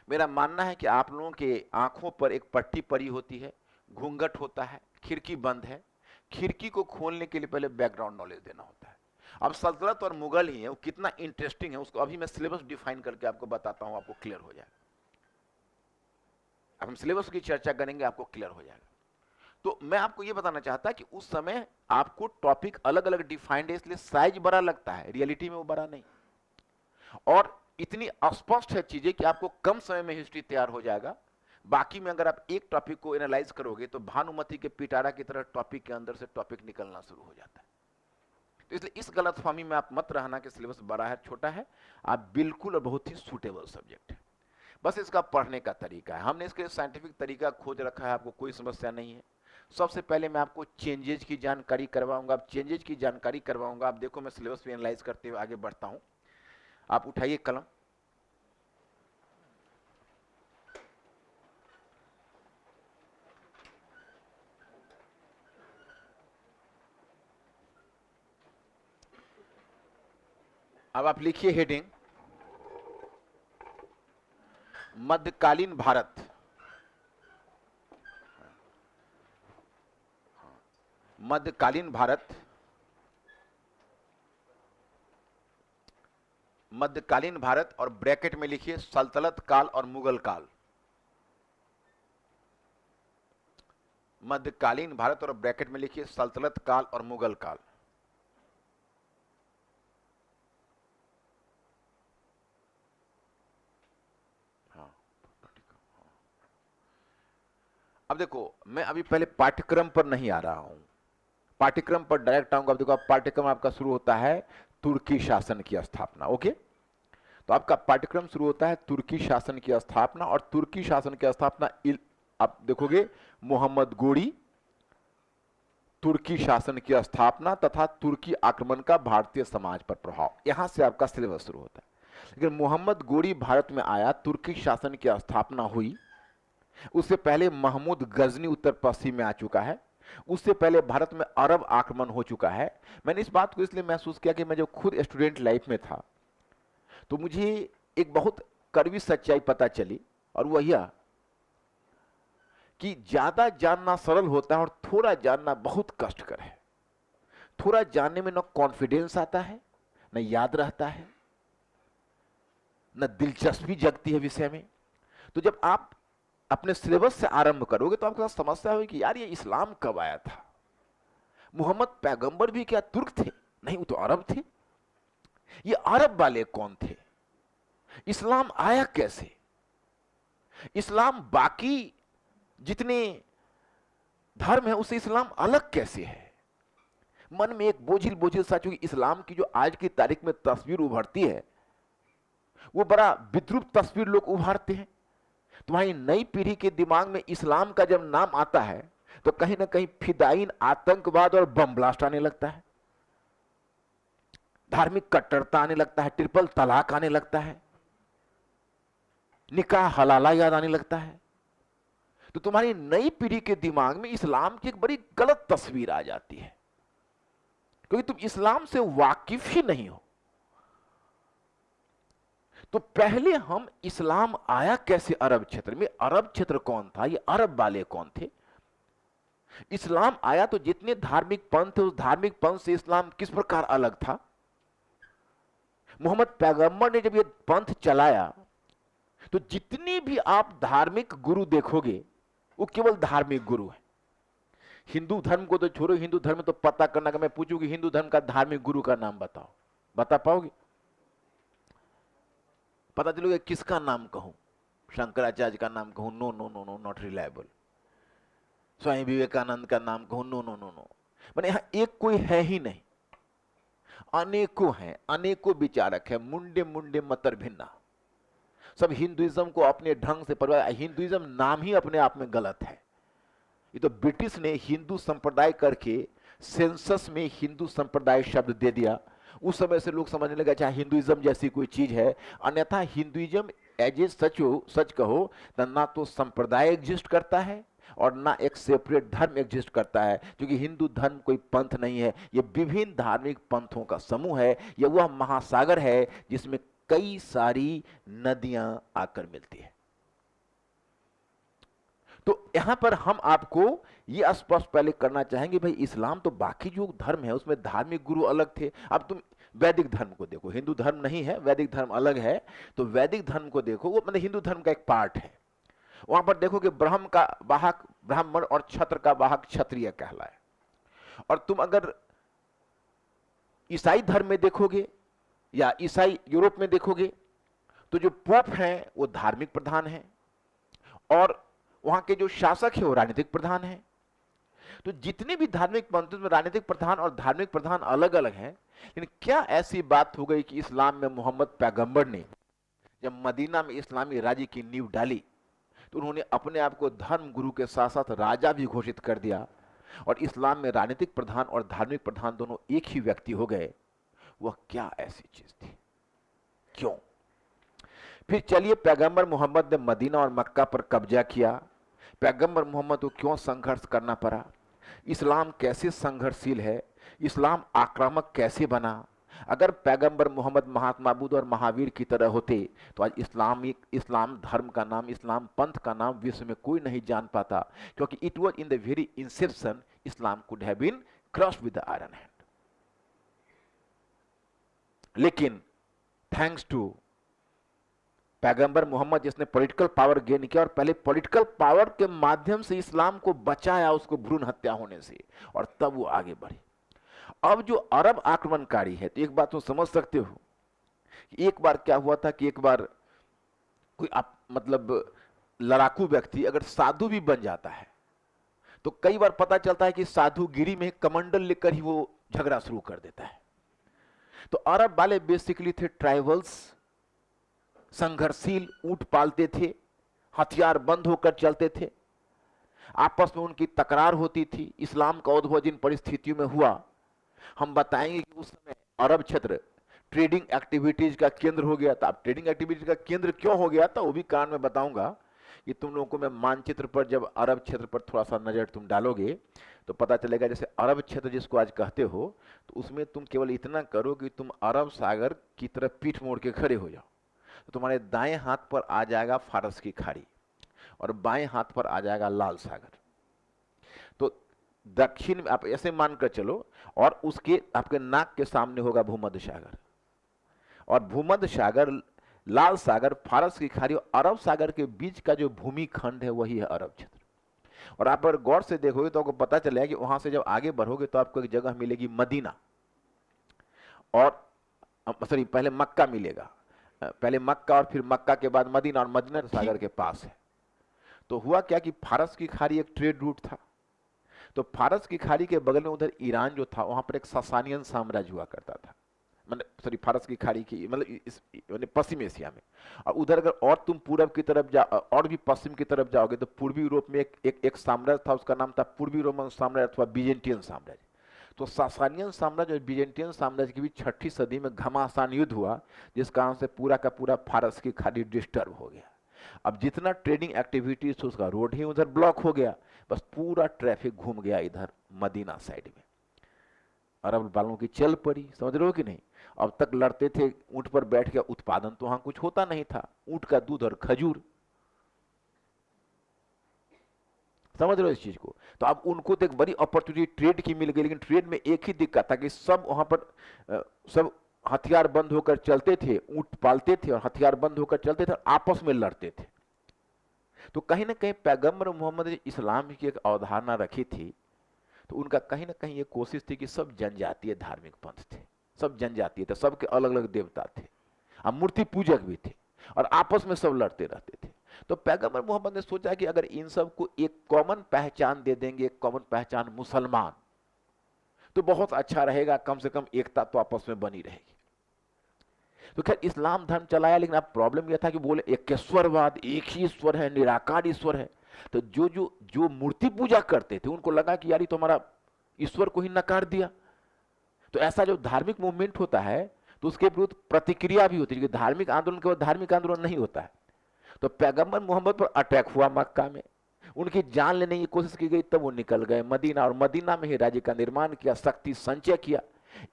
मेरा मानना है कि आप लोगों के आंखों पर एक पट्टी पड़ी होती है, घूंघट होता है, खिड़की बंद है, खिड़की को खोलने के लिए पहले बैकग्राउंड नॉलेज देना होता है। अब सल्तनत और मुगल ही है, वो कितना इंटरेस्टिंग है उसको अभी मैं सिलेबस डिफाइन करके आपको बताता हूं, आपको क्लियर हो जाएगा। अब हम सिलेबस की चर्चा करेंगे, आपको क्लियर हो जाएगा। तो मैं आपको यह बताना चाहता कि उस समय आपको टॉपिक अलग अलग डिफाइंड है, इसलिए साइज बड़ा लगता है, रियलिटी में वो बड़ा नहीं, और इतनी अस्पष्ट है चीजें कि आपको कम समय में हिस्ट्री तैयार हो जाएगा। बाकी में अगर आप एक टॉपिक को एनालाइज करोगे तो भानुमति के पिटारा की तरह टॉपिक के अंदर से टॉपिक निकलना शुरू हो जाता है। तो इसलिए इस गलतफहमी में आप मत रहना कि सिलेबस बड़ा है छोटा है, आप बिल्कुल और बहुत ही सूटेबल सब्जेक्ट है। बस इसका पढ़ने का तरीका है, हमने इसके साइंटिफिक तरीका खोज रखा है, आपको कोई समस्या नहीं है। सबसे पहले मैं आपको चेंजेज की जानकारी करवाऊंगा। आप चेंजेज की जानकारी करवाऊंगा, आप देखो मैं सिलेबस भी एनालाइज करते हुए आगे बढ़ता हूं। आप उठाइए कलम। अब आप लिखिए हेडिंग, मध्यकालीन भारत। मध्यकालीन भारत, मध्यकालीन भारत, और ब्रैकेट में लिखिए सल्तनत काल और मुगल काल। मध्यकालीन भारत, और ब्रैकेट में लिखिए सल्तनत काल और मुगल काल। हाँ, अब देखो, मैं अभी पहले पाठ्यक्रम पर नहीं आ रहा हूं, पाठ्यक्रम पर डायरेक्ट आऊंगा। अब देखो, अब पाठ्यक्रम आपका शुरू होता है तुर्की शासन की स्थापना। ओके, तो आपका पाठ्यक्रम शुरू होता है तुर्की शासन की स्थापना, और तुर्की शासन की स्थापना आप देखोगे मोहम्मद गोरी, तुर्की शासन की स्थापना तथा तुर्की आक्रमण का भारतीय समाज पर प्रभाव, यहां से आपका सिलेबस शुरू होता है। लेकिन मोहम्मद गोरी भारत में आया, तुर्की शासन की स्थापना हुई, उससे पहले महमूद गजनी उत्तर पश्चिम में आ चुका है, उससे पहले भारत में अरब आक्रमण हो चुका है। मैंने इस बात को इसलिए महसूस किया कि मैं जब खुद स्टूडेंट लाइफ में था तो मुझे एक बहुत कड़वी सच्चाई पता चली, और वह यह कि ज्यादा जानना सरल होता है और थोड़ा जानना बहुत कष्टकर है। थोड़ा जानने में न कॉन्फिडेंस आता है, न याद रहता है, न दिलचस्पी जगती है विषय में। तो जब आप अपने सिलेबस से आरंभ करोगे तो आपके साथ समस्या होगी कि यार ये इस्लाम कब आया था, मोहम्मद पैगंबर भी क्या तुर्क थे? नहीं, वो तो अरब थे। ये अरब वाले कौन थे? इस्लाम आया कैसे? इस्लाम बाकी जितने धर्म है उससे इस्लाम अलग कैसे है? मन में एक बोझिल बोझिल सा, चूंकि इस्लाम की जो आज की तारीख में तस्वीर उभरती है वो बड़ा विद्रूप तस्वीर लोग उभारते हैं। तुम्हारी नई पीढ़ी के दिमाग में इस्लाम का जब नाम आता है तो कहीं ना कहीं फिदायीन, आतंकवाद और बम ब्लास्ट आने लगता है, धार्मिक कट्टरता आने लगता है, ट्रिपल तलाक आने लगता है, निकाह हलाला याद आने लगता है। तो तुम्हारी नई पीढ़ी के दिमाग में इस्लाम की एक बड़ी गलत तस्वीर आ जाती है, क्योंकि तुम इस्लाम से वाकिफ ही नहीं हो। तो पहले हम इस्लाम आया कैसे अरब क्षेत्र में, अरब क्षेत्र कौन था, ये अरब वाले कौन थे? इस्लाम आया तो जितने धार्मिक पंथ थे उस धार्मिक पंथ से इस्लाम किस प्रकार अलग था? मोहम्मद पैगंबर ने जब ये पंथ चलाया तो जितनी भी आप धार्मिक गुरु देखोगे वो केवल धार्मिक गुरु है। हिंदू धर्म को तो छोड़ो, हिंदू धर्म तो पता करना, कि मैं पूछूं कि हिंदू धर्म का धार्मिक गुरु का नाम बताओ, बता पाओगे? पता चलोगे किसका नाम कहूं? शंकराचार्य का नाम कहूं? No no no no, not reliable. Swami Vivekananda का नाम कहूं? No no no no. मैंने यहां एक कोई है ही नहीं, अनेकों हैं, अनेकों विचारक है, मुंडे मुंडे मतर भिन्ना। सब हिंदुइज्म को अपने ढंग से परिभाषित, हिंदुइज्म नाम ही अपने आप में गलत है। ये तो ब्रिटिश ने हिंदू संप्रदाय करके सेंसस में हिंदू संप्रदाय शब्द दे दिया। उस समय से लोग समझने लगे अच्छा हिंदुइज्म जैसी कोई चीज है। अन्यथा हिंदुइज्म एज ए सच कहो तो ना तो संप्रदाय एग्जिस्ट करता है और ना एक सेपरेट धर्म एग्जिस्ट करता है, क्योंकि हिंदू धर्म कोई पंथ नहीं है, ये विभिन्न धार्मिक पंथों का समूह है। यह वह महासागर है जिसमें कई सारी नदियां आकर मिलती है। तो यहां पर हम आपको यह स्पष्ट पहले करना चाहेंगे, भाई इस्लाम तो बाकी जो धर्म है उसमें धार्मिक गुरु अलग थे। अब तुम वैदिक धर्म को देखो, हिंदू धर्म नहीं है, वैदिक धर्म अलग है। तो वैदिक धर्म को देखो, वो मतलब हिंदू धर्म का एक पार्ट है। वहां पर देखो कि ब्रह्म का वाहक ब्राह्मण और क्षत्र का वाहक क्षत्रिय कहलाए। और तुम अगर ईसाई धर्म में देखोगे या ईसाई यूरोप में देखोगे तो जो पोप हैं वो धार्मिक प्रधान हैं और वहां के जो शासक है वो राजनीतिक प्रधान है। तो जितने भी धार्मिक पंथ में राजनीतिक प्रधान और धार्मिक प्रधान अलग अलग हैं। लेकिन क्या ऐसी बात हो गई कि इस्लाम में मोहम्मद पैगंबर ने जब मदीना में इस्लामी राज्य की नींव डाली तो उन्होंने अपने आप को धर्म गुरु के साथ साथ राजा भी घोषित कर दिया, और इस्लाम में राजनीतिक प्रधान और धार्मिक प्रधान दोनों एक ही व्यक्ति हो गए? वह क्या ऐसी चीज थी? क्यों? फिर चलिए, पैगंबर मोहम्मद ने मदीना और मक्का पर कब्जा किया। पैगंबर मोहम्मद को क्यों संघर्ष करना पड़ा? इस्लाम कैसे संघर्षशील है? इस्लाम आक्रामक कैसे बना? अगर पैगंबर मोहम्मद महात्मा बुद्ध और महावीर की तरह होते तो आज इस्लाम धर्म का नाम, इस्लाम पंथ का नाम विश्व में कोई नहीं जान पाता, क्योंकि it was in the very inception Islam could have been crushed with the iron hand. लेकिन थैंक्स टू पैगंबर मोहम्मद जिसने पॉलिटिकल पावर गेन किया और पहले पॉलिटिकल पावर के माध्यम से इस्लाम को बचाया उसको भ्रूण हत्या होने से, और तब वो आगे बढ़े। अब जो अरब आक्रमणकारी है, तो एक बात तो समझ सकते हो कि एक बार क्या हुआ था कि एक बार कोई मतलब लड़ाकू व्यक्ति अगर साधु भी बन जाता है तो कई बार पता चलता है कि साधुगिरी में कमंडल लेकर ही वो झगड़ा शुरू कर देता है। तो अरब वाले बेसिकली थे ट्राइबल्स, संघर्षशील, ऊंट पालते थे, हथियार बंद होकर चलते थे, आपस में उनकी तकरार होती थी। इस्लाम का उद्भव जिन परिस्थितियों में हुआ, हम बताएंगे कि उस समय अरब क्षेत्र ट्रेडिंग एक्टिविटीज का केंद्र हो गया था। अब ट्रेडिंग एक्टिविटीज का केंद्र क्यों हो गया था वो भी कारण मैं बताऊंगा कि तुम लोगों को मैं मानचित्र पर जब अरब क्षेत्र पर थोड़ा सा नजर तुम डालोगे तो पता चलेगा। जैसे अरब क्षेत्र जिसको आज कहते हो, तो उसमें तुम केवल इतना करो कि तुम अरब सागर की तरफ पीठ मोड़ के खड़े हो जाओ, तो तुम्हारे दाएं हाथ पर आ जाएगा फारस की खाड़ी और बाएं हाथ पर आ जाएगा लाल सागर। तो दक्षिण में आप ऐसे मानकर चलो, और उसके आपके नाक के सामने होगा भूमध्य सागर, और भूमध्य सागर, लाल सागर, फारस की खाड़ी और अरब सागर के बीच का जो भूमि खंड है वही है अरब क्षेत्र। और आप अगर गौर से देखोगे तो आपको पता चलेगा कि वहां से जब आगे बढ़ोगे तो आपको एक जगह मिलेगी मदीना, और सॉरी पहले मक्का मिलेगा, पहले मक्का और फिर मक्का के बाद मदीना, और मदीना सागर के पास है। तो हुआ क्या कि फारस की खाड़ी एक ट्रेड रूट था, तो फारस की खाड़ी के बगल में उधर ईरान जो था, वहां पर एक सासानियन साम्राज्य हुआ करता था, मतलब सॉरी फारस की खाड़ी की मतलब पश्चिम एशिया में। और उधर अगर और तुम पूरब की तरफ जा और भी पश्चिम की तरफ जाओगे तो पूर्वी यूरोप में एक साम्राज्य था, उसका नाम था पूर्वी रोमन साम्राज्य अथवा बीजेंटियन साम्राज्य। तो सासानियन साम्राज्य और बीजेंटियन साम्राज्य के बीच 6ठी सदी में घमासान युद्ध हुआ, जिस कारण से पूरा का पूरा फारस की खाड़ी डिस्टर्ब हो गया। अब जितना ट्रेडिंग एक्टिविटीज थी उसका रोड ही उधर ब्लॉक हो गया, बस पूरा ट्रैफिक घूम गया इधर मदीना साइड में, अरब वालों की चल पड़ी। समझ रहे हो कि नहीं? अब तक लड़ते थे ऊंट पर बैठ के, उत्पादन तो वहां कुछ होता नहीं था, ऊंट का दूध और खजूर। समझ रहे हो इस चीज को? तो अब उनको तो एक बड़ी अपॉर्चुनिटी ट्रेड की मिल गई, लेकिन ट्रेड में एक ही दिक्कत था कि सब वहां पर सब हथियार बंद होकर चलते थे, ऊंट पालते थे और हथियार बंद होकर चलते थे, आपस में लड़ते थे। तो कहीं ना कहीं पैगंबर मोहम्मद ने इस्लाम की एक अवधारणा रखी थी, तो उनका कहीं ना कहीं ये कोशिश थी कि सब जनजातीय धार्मिक पंथ थे, सब जनजातीय थे, सबके अलग अलग देवता थे, अब मूर्ति पूजक भी थे, और आपस में सब लड़ते रहते थे। तो पैगंबर मोहम्मद ने सोचा कि अगर इन सब को एक कॉमन पहचान दे देंगे, एक कॉमन पहचान मुसलमान, तो बहुत अच्छा रहेगा, कम से कम एकता तो आपस में बनी रहेगी। तो खैर इस्लाम धर्म चलाया, लेकिन अब प्रॉब्लम यह था कि बोले एकेश्वरवाद, एक ही ईश्वर है, निराकार ईश्वर है। तो जो मूर्ति पूजा करते थे उनको लगा कि यार ये तो हमारा ईश्वर को ही नकार दिया। तो ऐसा जो धार्मिक मूवमेंट होता है तो उसके विरुद्ध प्रतिक्रिया भी होती है, क्योंकि धार्मिक आंदोलन केवल धार्मिक आंदोलन नहीं होता है। तो पैगंबर मोहम्मद पर अटैक हुआ मक्का में, उनकी जान लेने की कोशिश की गई, तब वो निकल गए मदीना, और मदीना में ही राज्य का निर्माण किया, शक्ति संचय किया।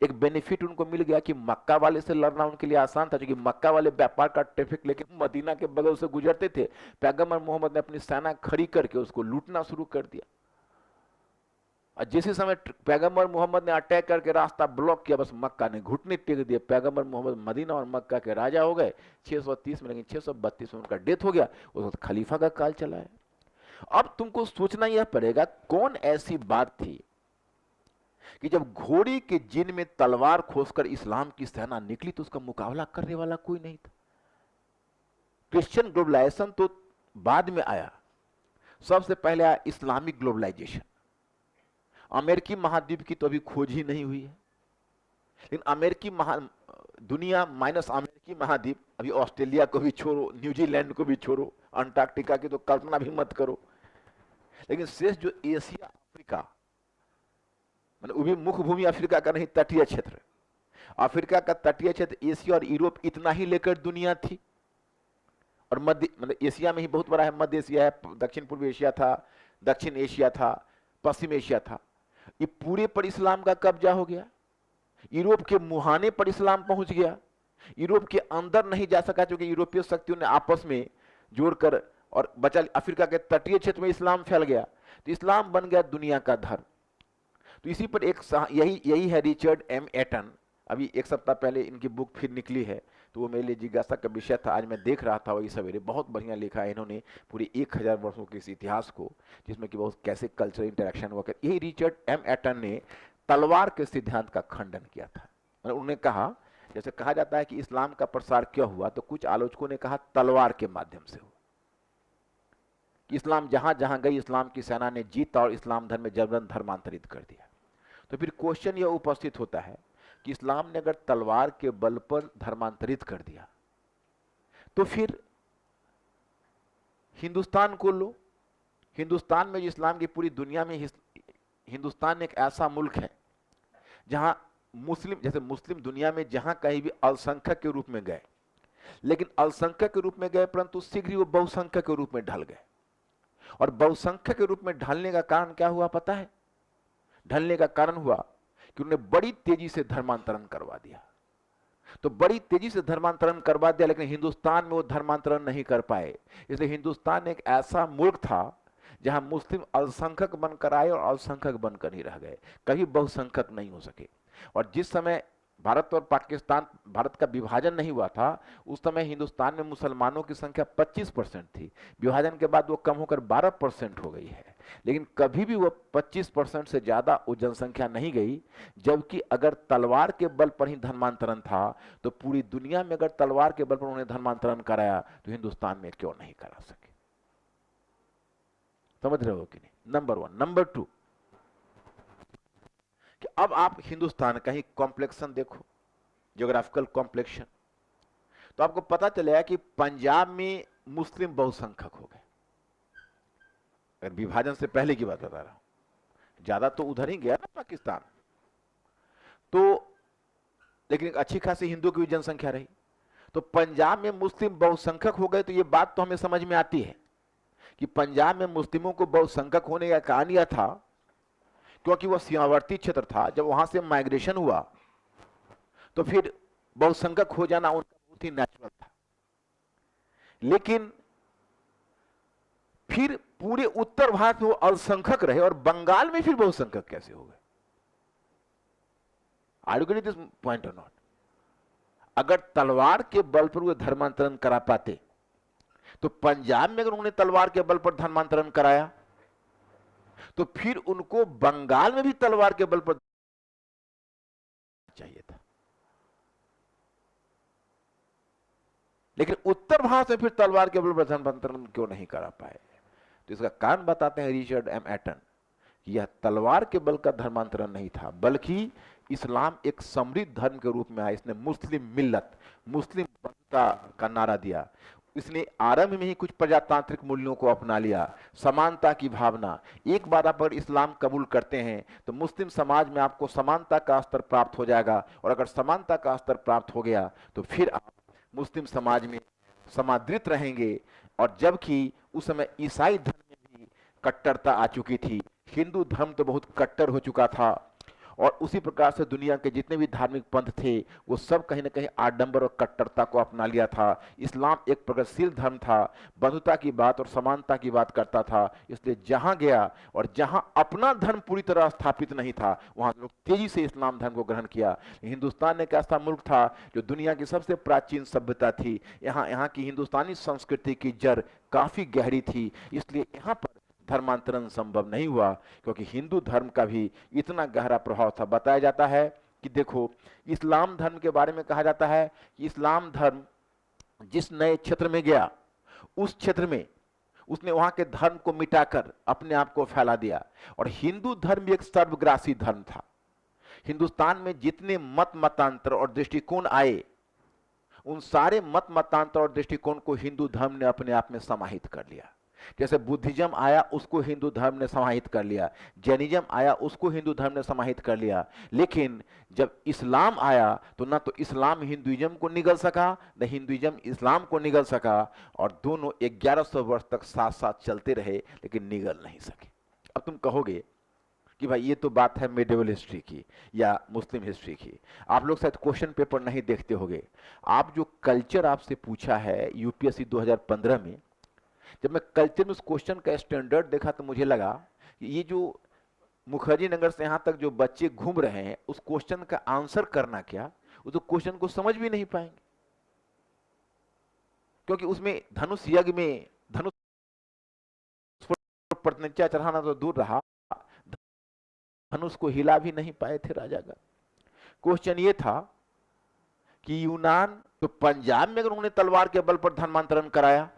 एक बेनिफिट उनको मिल गया कि मक्का वाले से लड़ना उनके लिए आसान था, क्योंकि मक्का वाले व्यापार का ट्रैफिक लेके मदीना के बगल से गुजरते थे। पैगंबर मोहम्मद ने अपनी सेना खड़ी करके उसको लूटना शुरू कर दिया, और जिस समय पैगंबर मोहम्मद ने अटैक करके रास्ता ब्लॉक किया, बस मक्का ने घुटने टेक दिए। पैगंबर मोहम्मद मदीना और मक्का के राजा हो गए 630 में, लेकिन 632 में उनका डेथ हो गया। उस वक्त खलीफा का काल चला है। अब तुमको सोचना यह पड़ेगा कौन ऐसी बात थी कि जब घोड़ी के जिन में तलवार खोसकर इस्लाम की सेना निकली तो उसका मुकाबला करने वाला कोई नहीं था। क्रिश्चियन ग्लोबलाइजेशन तो बाद में आया, सबसे पहले आया इस्लामिक ग्लोबलाइजेशन। अमेरिकी महाद्वीप की तो अभी खोज ही नहीं हुई है, लेकिन अमेरिकी दुनिया माइनस अमेरिकी महाद्वीप, अभी ऑस्ट्रेलिया को भी छोड़ो, न्यूजीलैंड को भी छोड़ो, अंटार्कटिका की तो कल्पना भी मत करो, लेकिन शेष जो एशिया अफ्रीका, मतलब वो भी मुख्य भूमि अफ्रीका का नहीं, तटीय क्षेत्र, अफ्रीका का तटीय क्षेत्र, एशिया और यूरोप, इतना ही लेकर दुनिया थी। और मध्य मतलब एशिया में ही बहुत बड़ा है, मध्य एशिया है, दक्षिण पूर्व एशिया था, दक्षिण एशिया था, पश्चिम एशिया था। ये पूरे पर इस्लाम का कब्जा हो गया। यूरोप के मुहाने पर इस्लाम पहुंच गया, यूरोप के अंदर नहीं जा सका क्योंकि यूरोपीय शक्तियों ने आपस में जोड़कर, और बचा अफ्रीका के तटीय क्षेत्र में इस्लाम फैल गया। तो इस्लाम बन गया दुनिया का धर्म। तो इसी पर एक यही है रिचर्ड एम एटन, अभी एक सप्ताह पहले इनकी बुक फिर निकली है, तो वो मेरे लिए जिज्ञासा का विषय था। आज मैं देख रहा था वही सवेरे, बहुत बढ़िया लिखा है इन्होंने पूरे 1000 वर्षों के इस इतिहास को, जिसमें कि बहुत कैसे कल्चरल इंटरेक्शन हुआ। यही रिचर्ड एम एटन ने तलवार के सिद्धांत का खंडन किया था। उन्होंने कहा, जैसे कहा जाता है कि इस्लाम का प्रसार क्यों हुआ, तो कुछ आलोचकों ने कहा तलवार के माध्यम से हुआ। इस्लाम जहां जहां गई, इस्लाम की सेना ने जीता और इस्लाम धर्म में जबरन धर्मांतरित कर दिया। तो फिर क्वेश्चन यह उपस्थित होता है कि इस्लाम ने अगर तलवार के बल पर धर्मांतरित कर दिया, तो फिर हिंदुस्तान को लो। हिंदुस्तान में, जो इस्लाम की पूरी दुनिया में, हिंदुस्तान एक ऐसा मुल्क है जहां मुस्लिम, जैसे मुस्लिम दुनिया में जहां कहीं भी अल्पसंख्यक के रूप में गए, लेकिन अल्पसंख्यक के रूप में गए परंतु शीघ्र ही वो बहुसंख्यक के रूप में ढल गए। और बहुसंख्यक के रूप में ढलने का कारण क्या हुआ पता है? ढलने का कारण हुआ कि उन्होंने बड़ी तेजी से धर्मांतरण करवा दिया। तो बड़ी तेजी से धर्मांतरण करवा दिया, लेकिन हिंदुस्तान में वो धर्मांतरण नहीं कर पाए। इसलिए हिंदुस्तान एक ऐसा मुल्क था जहां मुस्लिम अल्पसंख्यक बनकर आए और अल्पसंख्यक बनकर ही रह गए, कभी बहुसंख्यक नहीं हो सके। और जिस समय भारत और पाकिस्तान, भारत का विभाजन नहीं हुआ था, उस समय हिंदुस्तान में मुसलमानों की संख्या 25% थी। विभाजन के बाद वो कम होकर 12% हो गई है, लेकिन कभी भी वो 25% से ज्यादा वो जनसंख्या नहीं गई। जबकि अगर तलवार के बल पर ही धर्मांतरण था, तो पूरी दुनिया में अगर तलवार के बल पर उन्होंने धर्मांतरण कराया, तो हिंदुस्तान में क्यों नहीं करा सके? समझ रहे हो कि नहीं? नंबर 1। नंबर 2 कि अब आप हिंदुस्तान का ही कॉम्प्लेक्शन देखो, ज्योग्राफिकल कॉम्प्लेक्शन, तो आपको पता चलेगा कि पंजाब में मुस्लिम बहुसंख्यक हो गए। अगर विभाजन से पहले की बात बता रहा हूं, ज्यादा तो उधर ही गया ना पाकिस्तान, तो लेकिन अच्छी खासी हिंदुओं की भी जनसंख्या रही। तो पंजाब में मुस्लिम बहुसंख्यक हो गए। तो ये बात तो हमें समझ में आती है कि पंजाब में मुस्लिमों को बहुसंख्यक होने का कारण यह था क्योंकि वह सीमावर्ती क्षेत्र था। जब वहां से माइग्रेशन हुआ, तो फिर बहुसंख्यक हो जाना उनका बहुत ही नेचुरल था। लेकिन फिर पूरे उत्तर भारत में वो अल्पसंख्यक रहे, और बंगाल में फिर बहुसंख्यक कैसे हो गए? Are you getting this point और नॉट? अगर तलवार के बल पर वो धर्मांतरण करा पाते, तो पंजाब में अगर उन्होंने तलवार के बल पर धर्मांतरण कराया, तो फिर उनको बंगाल में भी तलवार के बल पर चाहिए था। लेकिन उत्तर भारत में फिर तलवार के बल पर धर्मांतरण क्यों नहीं करा पाए? तो इसका कारण बताते हैं रिचर्ड एम एटन, यह तलवार के बल का धर्मांतरण नहीं था, बल्कि इस्लाम एक समृद्ध धर्म के रूप में आया। इसने मुस्लिम मिल्लत, मुस्लिम बंधुता का नारा दिया। इसने आरंभ में ही कुछ प्रजातांत्रिक मूल्यों को अपना लिया, समानता की भावना। एक बार आप अगर इस्लाम कबूल करते हैं, तो मुस्लिम समाज में आपको समानता का स्तर प्राप्त हो जाएगा, और अगर समानता का स्तर प्राप्त हो गया, तो फिर आप मुस्लिम समाज में समादृत रहेंगे। और जबकि उस समय ईसाई धर्म में भी कट्टरता आ चुकी थी, हिंदू धर्म तो बहुत कट्टर हो चुका था, और उसी प्रकार से दुनिया के जितने भी धार्मिक पंथ थे, वो सब कहीं ना कहीं आडंबर और कट्टरता को अपना लिया था। इस्लाम एक प्रगतिशील धर्म था, बंधुता की बात और समानता की बात करता था। इसलिए जहां गया और जहां अपना धर्म पूरी तरह स्थापित नहीं था, वहां लोग तेजी से इस्लाम धर्म को ग्रहण किया। हिंदुस्तान एक ऐसा मुल्क था जो दुनिया की सबसे प्राचीन सभ्यता थी। यहाँ की हिंदुस्तानी संस्कृति की जड़ काफी गहरी थी, इसलिए यहाँ पर धर्मांतरण संभव नहीं हुआ, क्योंकि हिंदू धर्म का भी इतना गहरा प्रभाव था। बताया जाता है कि देखो, इस्लाम धर्म के बारे में कहा जाता है कि इस्लाम धर्म जिस नए क्षेत्र में गया, उस क्षेत्र में उसने वहां के धर्म को मिटाकर अपने आप को फैला दिया। और हिंदू धर्म भी एक सर्वग्रासी धर्म था। हिंदुस्तान में जितने मत मतांतर और दृष्टिकोण आए, उन सारे मत मतांतर और दृष्टिकोण को हिंदू धर्म ने अपने आप में समाहित कर लिया। जैसे बुद्धिज्म आया, उसको हिंदू धर्म ने समाहित कर लिया। जैनिज्म आया, उसको हिंदू धर्म ने समाहित कर लिया। लेकिन जब इस्लाम आया, तो ना तो इस्लाम हिंदुइज्म को निगल सका, न हिंदुइज्म इस्लाम को निगल सका, और दोनों 1100 वर्ष तक साथ साथ चलते रहे, लेकिन निगल नहीं सके। अब तुम कहोगे कि भाई ये तो बात है मेडिवल हिस्ट्री की या मुस्लिम हिस्ट्री की, आप लोग शायद क्वेश्चन पेपर नहीं देखते होगे। आप जो कल्चर आपसे पूछा है यूपीएससी 2015 में, जब मैं कल्चर में उस क्वेश्चन का स्टैंडर्ड देखा, तो मुझे लगा कि ये जो मुखर्जी नगर से यहां तक जो बच्चे घूम रहे हैं, उस क्वेश्चन का आंसर करना क्या, वो तो क्वेश्चन को समझ भी नहीं पाएंगे, क्योंकि उसमें धनुष यज्ञ में धनुष पर प्रतिज्ञा चढ़ाना तो दूर रहा, धनुष को हिला भी नहीं पाए थे राजा का। क्वेश्चन ये था कि यूनान तो पंजाब में अगर उन्होंने तलवार के बल पर धर्मांतरण कराया,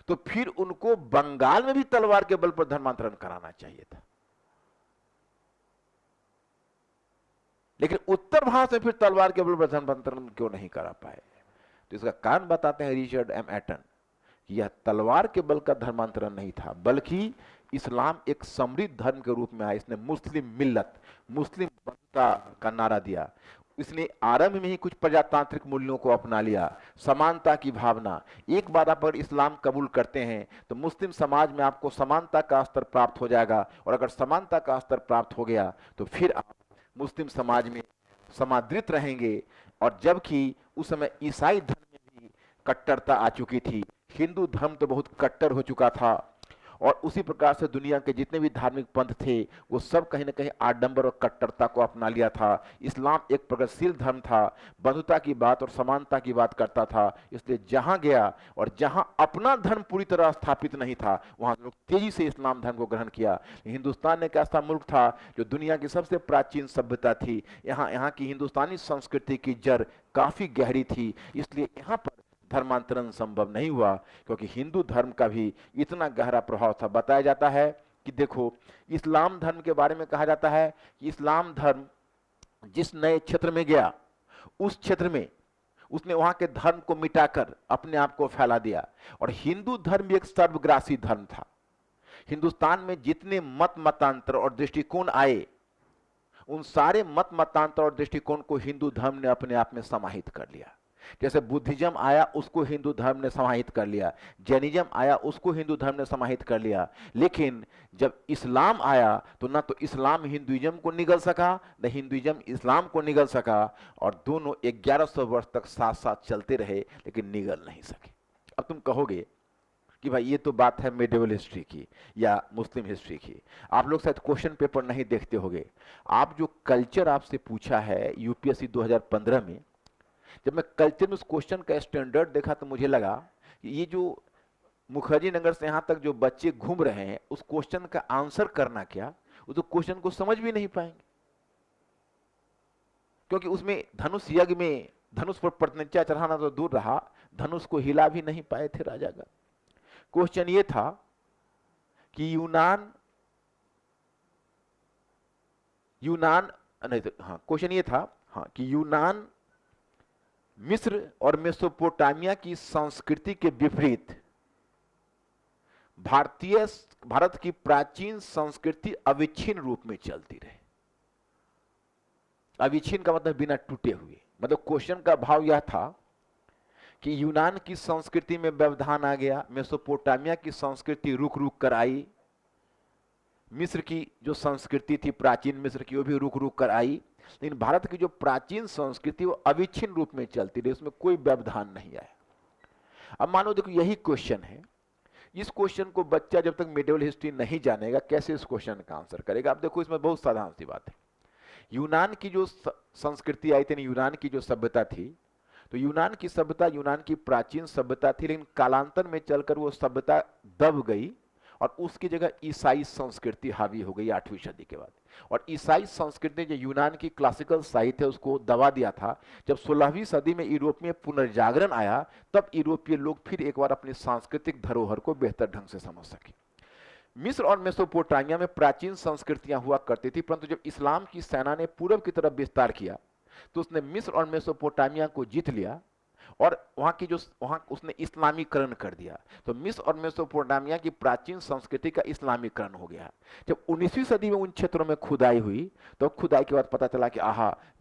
तो फिर उनको बंगाल में भी तलवार के बल पर धर्मांतरण कराना चाहिए था। लेकिन उत्तर भारत में फिर तलवार के बल पर धर्मांतरण क्यों नहीं करा पाए? तो इसका कारण बताते हैं रिचर्ड एम एटन कि यह तलवार के बल का धर्मांतरण नहीं था, बल्कि इस्लाम एक समृद्ध धर्म के रूप में आया। इसने मुस्लिम मिल्लत, मुस्लिम बंधुता का नारा दिया। इसने आरंभ में ही कुछ प्रजातांत्रिक मूल्यों को अपना लिया, समानता की भावना। एक बार आप अगर इस्लाम कबूल करते हैं तो मुस्लिम समाज में आपको समानता का स्तर प्राप्त हो जाएगा, और अगर समानता का स्तर प्राप्त हो गया तो फिर आप मुस्लिम समाज में समादृत रहेंगे। और जबकि उस समय ईसाई धर्म में भी कट्टरता आ चुकी थी, हिंदू धर्म तो बहुत कट्टर हो चुका था, और उसी प्रकार से दुनिया के जितने भी धार्मिक पंथ थे वो सब कहीं ना कहीं आडंबर और कट्टरता को अपना लिया था। इस्लाम एक प्रगतिशील धर्म था, बंधुता की बात और समानता की बात करता था। इसलिए जहां गया और जहां अपना धर्म पूरी तरह स्थापित नहीं था, वहां लोग तेजी से इस्लाम धर्म को ग्रहण किया। हिंदुस्तान एक ऐसा मुल्क था जो दुनिया की सबसे प्राचीन सभ्यता थी। यहाँ की हिंदुस्तानी संस्कृति की जड़ काफी गहरी थी, इसलिए यहाँ पर धर्मांतरण संभव नहीं हुआ, क्योंकि हिंदू धर्म का भी इतना गहरा प्रभाव था। बताया जाता है कि देखो, इस्लाम धर्म के बारे में कहा जाता है कि इस्लाम धर्म जिस नए क्षेत्र में गया, उस क्षेत्र में उसने वहां के धर्म को मिटाकर अपने आप को फैला दिया। और हिंदू धर्म एक सर्वग्रासी धर्म था। हिंदुस्तान में जितने मत मतांतर और दृष्टिकोण आए, उन सारे मत मतांतर और दृष्टिकोण को हिंदू धर्म ने अपने आप में समाहित कर लिया। जैसे बुद्धिज्म आया, उसको हिंदू धर्म ने समाहित कर लिया, जैनिज्म आया, उसको हिंदू धर्म ने समाहित कर लिया। लेकिन जब इस्लाम आया तो ना तो इस्लाम हिंदुइज्म को निगल सका, न हिंदुइज्म इस्लाम को निगल सका, और दोनों 1100 वर्ष तक साथ साथ चलते रहे, लेकिन निगल नहीं सके। अब तुम कहोगे कि भाई ये तो बात है मेडिवल हिस्ट्री की या मुस्लिम हिस्ट्री की, आप लोग शायद क्वेश्चन पेपर नहीं देखते होगे। आप जो कल्चर आपसे पूछा है यूपीएससी 2015 में, जब मैं कल्चर में उस क्वेश्चन का स्टैंडर्ड देखा तो मुझे लगा कि ये जो मुखर्जी नगर से यहां तक जो बच्चे घूम रहे हैं, उस क्वेश्चन का आंसर करना क्या, वो तो क्वेश्चन को समझ भी नहीं पाएंगे, क्योंकि उसमें धनुष यज्ञ में धनुष पर प्रतिज्ञा चढ़ाना तो दूर रहा, धनुष को हिला भी नहीं पाए थे राजा का। क्वेश्चन ये था कि यूनान नहीं तो क्वेश्चन ये था कि यूनान मिस्र और मेसोपोटामिया की संस्कृति के विपरीत भारत की प्राचीन संस्कृति अविच्छिन्न रूप में चलती रहे। अविच्छिन्न का मतलब बिना टूटे हुए। मतलब क्वेश्चन का भाव यह था कि यूनान की संस्कृति में व्यवधान आ गया, मेसोपोटामिया की संस्कृति रुक रुक कर आई, मिस्र की जो संस्कृति थी प्राचीन मिस्र की, वो भी रुक रुक कर आई, लेकिन भारत की जो प्राचीन संस्कृति वो अविच्छिन्न रूप में चलती रही, उसमें कोई व्यवधान नहीं आया। अब मानो देखो यही क्वेश्चन है, इस क्वेश्चन को बच्चा जब तक मेडिवल हिस्ट्री नहीं जानेगा कैसे इस क्वेश्चन का आंसर करेगा। अब देखो इसमें बहुत साधारण सी बात है। यूनान की जो संस्कृति आई थी, यूनान की जो सभ्यता थी, तो यूनान की सभ्यता यूनान की प्राचीन सभ्यता थी, लेकिन कालांतर में चलकर वो सभ्यता दब गई और उसकी जगह ईसाई संस्कृति हावी हो गई 8वीं सदी के बाद। और ईसाई संस्कृति जो यूनान की क्लासिकल साहित्य है उसको दबा दिया था। जब 16वीं सदी में यूरोप में पुनर्जागरण आया, तब यूरोपीय लोग फिर एक बार अपनी सांस्कृतिक धरोहर को बेहतर ढंग से समझ सके। मिस्र और मेसोपोटामिया में प्राचीन संस्कृतियां हुआ करती थी, परंतु जब इस्लाम की सेना ने पूर्व की तरफ विस्तार किया तो उसने मिस्र और मेसोपोटामिया को जीत लिया और वहां उसने इस्लामीकरण कर दिया। तो मिस्र और मेसोपोटामिया की प्राचीन संस्कृति का इस्लामीकरण हो गया। जब 19वीं सदी में उन क्षेत्रों में खुदाई हुई तो खुदाई के बाद पता चला कि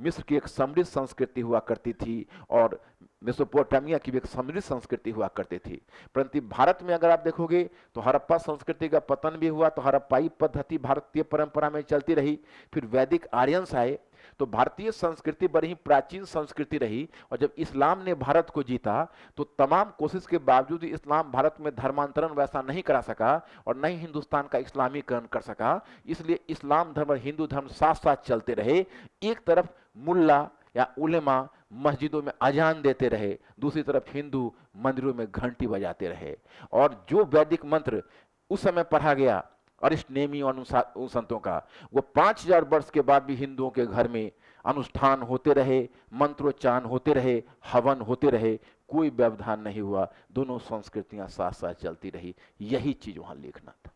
मिस्र की एक समृद्ध संस्कृति हुआ करती थी और मेसोपोटामिया की भी एक समृद्ध संस्कृति हुआ करती थी। परंतु भारत में अगर आप देखोगे तो हड़प्पा संस्कृति का पतन भी हुआ, तो हड़प्पाई पद्धति भारतीय परंपरा में चलती रही। फिर वैदिक आर्यंस आए तो भारतीय संस्कृति बड़ी ही प्राचीन संस्कृति रही। और जब इस्लाम ने भारत को जीता तो तमाम कोशिश के बावजूद इस्लाम भारत में धर्मांतरण वैसा नहीं करा सका और न ही हिंदुस्तान का इस्लामीकरण कर सका। इसलिए इस्लाम धर्म और हिंदू धर्म साथ साथ चलते रहे। एक तरफ मुल्ला या उलेमा मस्जिदों में अजान देते रहे, दूसरी तरफ हिंदू मंदिरों में घंटी बजाते रहे। और जो वैदिक मंत्र उस समय पढ़ा गया अरिष्ट नेमी और उन संतों का, वो 5000 वर्ष के बाद भी हिंदुओं के घर में अनुष्ठान होते रहे, मंत्रोच्चारण होते रहे, हवन होते रहे, कोई व्यवधान नहीं हुआ, दोनों संस्कृतियां साथ साथ चलती रही। यही चीज वहां लिखना था।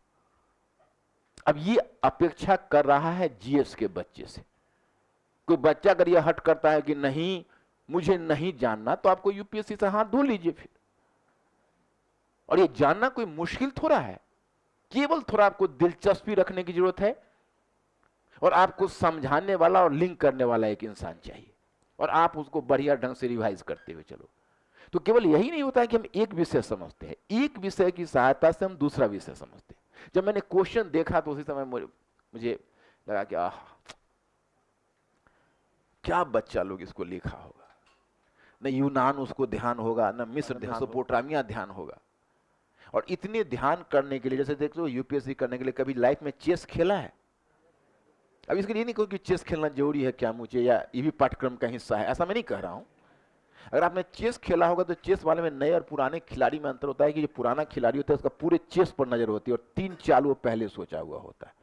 अब ये अपेक्षा कर रहा है जीएस के बच्चे से। कोई बच्चा अगर यह हट करता है कि नहीं मुझे नहीं जानना, तो आपको यूपीएससी से हाथ धो लीजिए फिर। और ये जानना कोई मुश्किल थोड़ा है, केवल थोड़ा आपको दिलचस्पी रखने की जरूरत है और आपको समझाने वाला और लिंक करने वाला एक इंसान चाहिए, और आप उसको बढ़िया ढंग से रिवाइज करते हुए चलो। तो केवल यही नहीं होता है कि हम एक विषय समझते हैं, एक विषय की सहायता से हम दूसरा विषय समझते हैं। जब मैंने क्वेश्चन देखा तो उसी समय मुझे लगा कि आह क्या बच्चा लोग इसको लिखा होगा, न यूनान उसको ध्यान होगा, न मिस्र ध्यान, मेसोपोटामिया ध्यान होगा। और इतने ध्यान करने के लिए, जैसे देख लो यूपीएससी करने के लिए कभी लाइफ में चेस खेला है? अब इसके लिए नहीं कहूँ कि चेस खेलना जरूरी है क्या मुझे, या ये भी पाठ्यक्रम का हिस्सा है, ऐसा मैं नहीं कह रहा हूं। अगर आपने चेस खेला होगा तो चेस वाले में नए और पुराने खिलाड़ी में अंतर होता है कि जो पुराना खिलाड़ी होता है उसका पूरे चेस पर नजर होती है और 3 चाल वो पहले सोचा हुआ होता है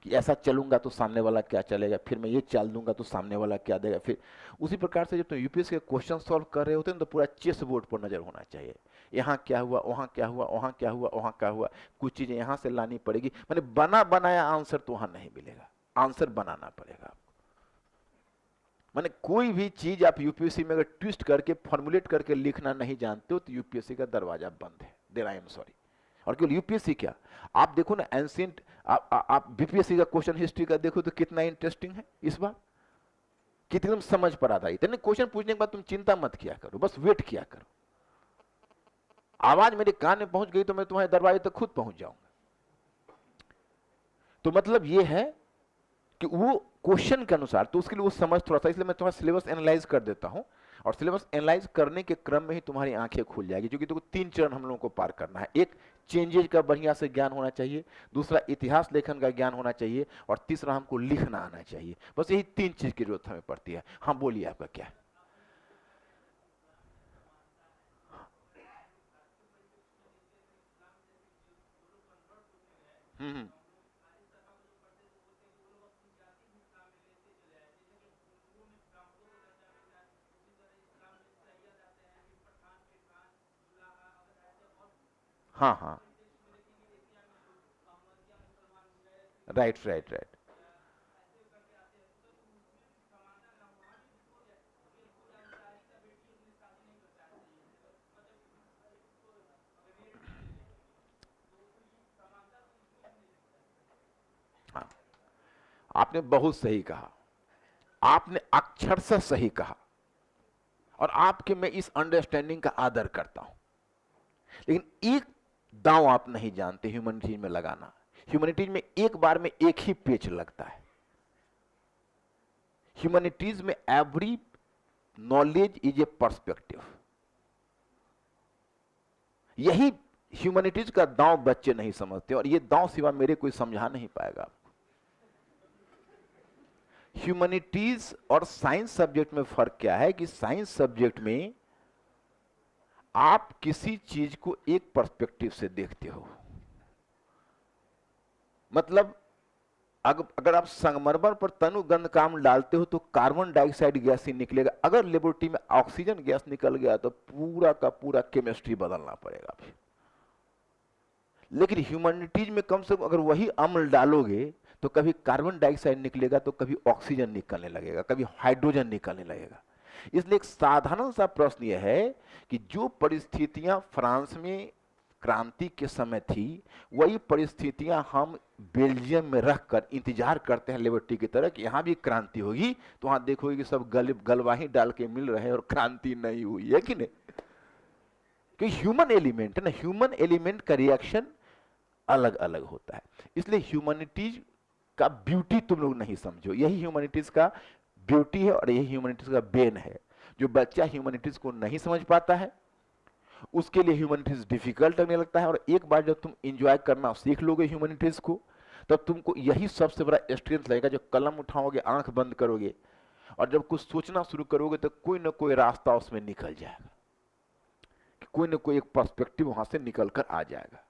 कि ऐसा चलूंगा तो सामने वाला क्या चलेगा, फिर मैं ये चाल दूंगा तो सामने वाला क्या देगा। फिर उसी प्रकार से जब तुम यूपीएससी के क्वेश्चन सॉल्व कर रहे होते हैं तो पूरा चेस बोर्ड पर नजर होना चाहिए, यहाँ क्या हुआ, वहां क्या हुआ, वहां क्या हुआ, वहां क्या हुआ, कुछ चीजें यहां से लानी पड़ेगी। मैंने बना बनाया आंसर तो वहां नहीं मिलेगा, आंसर बनाना पड़ेगा। माने कोई भी चीज आप यूपीएससी में अगर ट्विस्ट करके फॉर्मुलेट करके लिखना नहीं जानते हो तो यूपीएससी का दरवाजा बंद है, देयर आई एम सॉरी। और केवल यूपीएससी क्या, आप देखो ना एंशिएंट, आप बीपीएससी का क्वेश्चन हिस्ट्री का देखो तो कितना इंटरेस्टिंग है इस बार, कितनी तुम समझ पर आता है। इतने क्वेश्चन पूछने के बाद तुम चिंता मत किया करो, बस वेट किया करो। आवाज मेरे कान में पहुंच गई तो मैं तुम्हारे दरवाजे तक खुद पहुंच जाऊंगा। तो मतलब ये है कि वो क्वेश्चन के अनुसार, तो उसके लिए वो समझ थोड़ा सा, इसलिए मैं तुम्हारा सिलेबस एनालाइज कर देता हूं, और सिलेबस एनालाइज करने के क्रम में ही तुम्हारी आंखें खुल जाएगी। क्योंकि तो 3 चरण हम लोगों को पार करना है। एक, चेंजेज का बढ़िया से ज्ञान होना चाहिए, दूसरा इतिहास लेखन का ज्ञान होना चाहिए, और तीसरा हमको लिखना आना चाहिए। बस यही 3 चीज की जरूरत हमें पड़ती है। हाँ बोलिए, आपका क्या है? हम्म, हाँ हाँ, राइट राइट राइट। हाँ, आपने बहुत सही कहा, आपने अक्षरशः सही कहा, और आपके मैं इस अंडरस्टैंडिंग का आदर करता हूं। लेकिन एक दांव आप नहीं जानते ह्यूमैनिटीज में लगाना। ह्यूमैनिटीज में एक बार में एक ही पेच लगता है। ह्यूमैनिटीज में every knowledge is a perspective. यही ह्यूमैनिटीज का दांव बच्चे नहीं समझते, और ये दांव सिवा मेरे कोई समझा नहीं पाएगा। ह्यूमैनिटीज और साइंस सब्जेक्ट में फर्क क्या है कि साइंस सब्जेक्ट में आप किसी चीज को एक पर्सपेक्टिव से देखते हो। मतलब अगर आप संगमरमर पर तनुगंध काम डालते हो तो कार्बन डाइऑक्साइड गैस ही निकलेगा। अगर लेबोरेटरी में ऑक्सीजन गैस निकल गया तो पूरा का पूरा केमिस्ट्री बदलना पड़ेगा फिर। लेकिन ह्यूमैनिटीज में कम से कम अगर वही अम्ल डालोगे तो कभी कार्बन डाइऑक्साइड निकलेगा तो कभी ऑक्सीजन निकलने लगेगा, कभी हाइड्रोजन निकलने लगेगा। इसलिए एक साधारण सा प्रश्न यह है कि जो परिस्थितियां फ्रांस में क्रांति के समय थी, वही परिस्थितियां हम बेल्जियम में रखकर इंतजार करते हैं लेबोरेटरी की तरह कि यहां भी क्रांति होगी। तो वहां देखोगे कि सब गलवाही डाल के मिल रहे हैं और क्रांति नहीं हुई है कि नहीं। क्योंकि ह्यूमन एलिमेंट है ना, ह्यूमन एलिमेंट का रिएक्शन अलग अलग होता है। इसलिए ह्यूमैनिटीज का ब्यूटी तुम लोग नहीं समझो, यही ह्यूमैनिटीज का ब्यूटी है और यही ह्यूमैनिटीज का बेन है। जो बच्चा ह्यूमैनिटीज को नहीं समझ पाता है उसके लिए ह्यूमैनिटीज डिफिकल्ट लगने लगता है, और एक बार जब तुम एंजॉय करना सीख लोगे ह्यूमैनिटीज को, तब तुमको यही सबसे बड़ा स्ट्रेंथ लगेगा। जो कलम उठाओगे, आंख बंद करोगे और जब कुछ सोचना शुरू करोगे तो कोई ना कोई रास्ता उसमें निकल जाएगा, कि कोई ना कोई एक पर्सपेक्टिव वहां से निकल कर आ जाएगा।